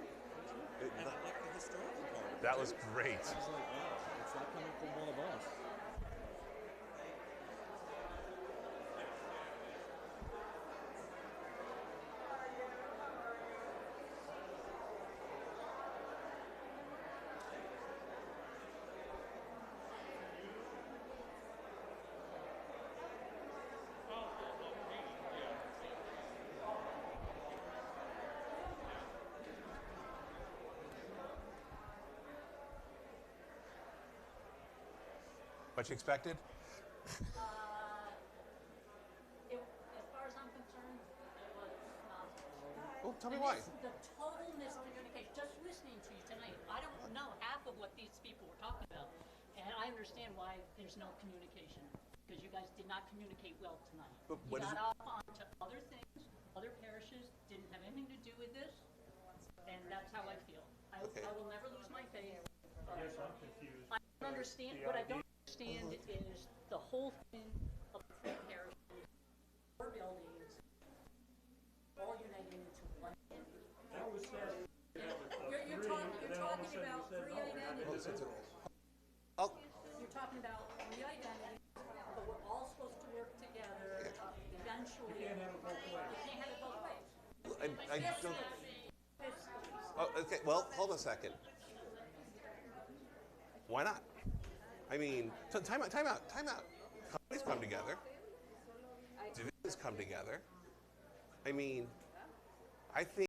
And I like the historical part of it. That was great. I was like, wow, it's not coming from one of us. What you expected? As far as I'm concerned, it was not Tell me And why. it's the total miscommunication. Just listening to you tonight, I don't know half of what these people were talking about. And I understand why there's no communication, because you guys did not communicate well tonight. But You what is got off onto other things, other parishes, didn't have anything to do with this, and that's how I feel. Okay. I will never lose my faith. Yes, I'm confused. I don't understand, what I don't understand is the whole thing of the three parishes, 4 buildings, all uniting into one. That was said. You're talking about three identities. Oh, You're talking about three identities, but we're all supposed to work together eventually. You can't have it both ways. You can't have it both ways. I don't. Oh, okay, well, hold on a second. Why not? I mean, time out. Companies come together. Divisions come together. I mean, I think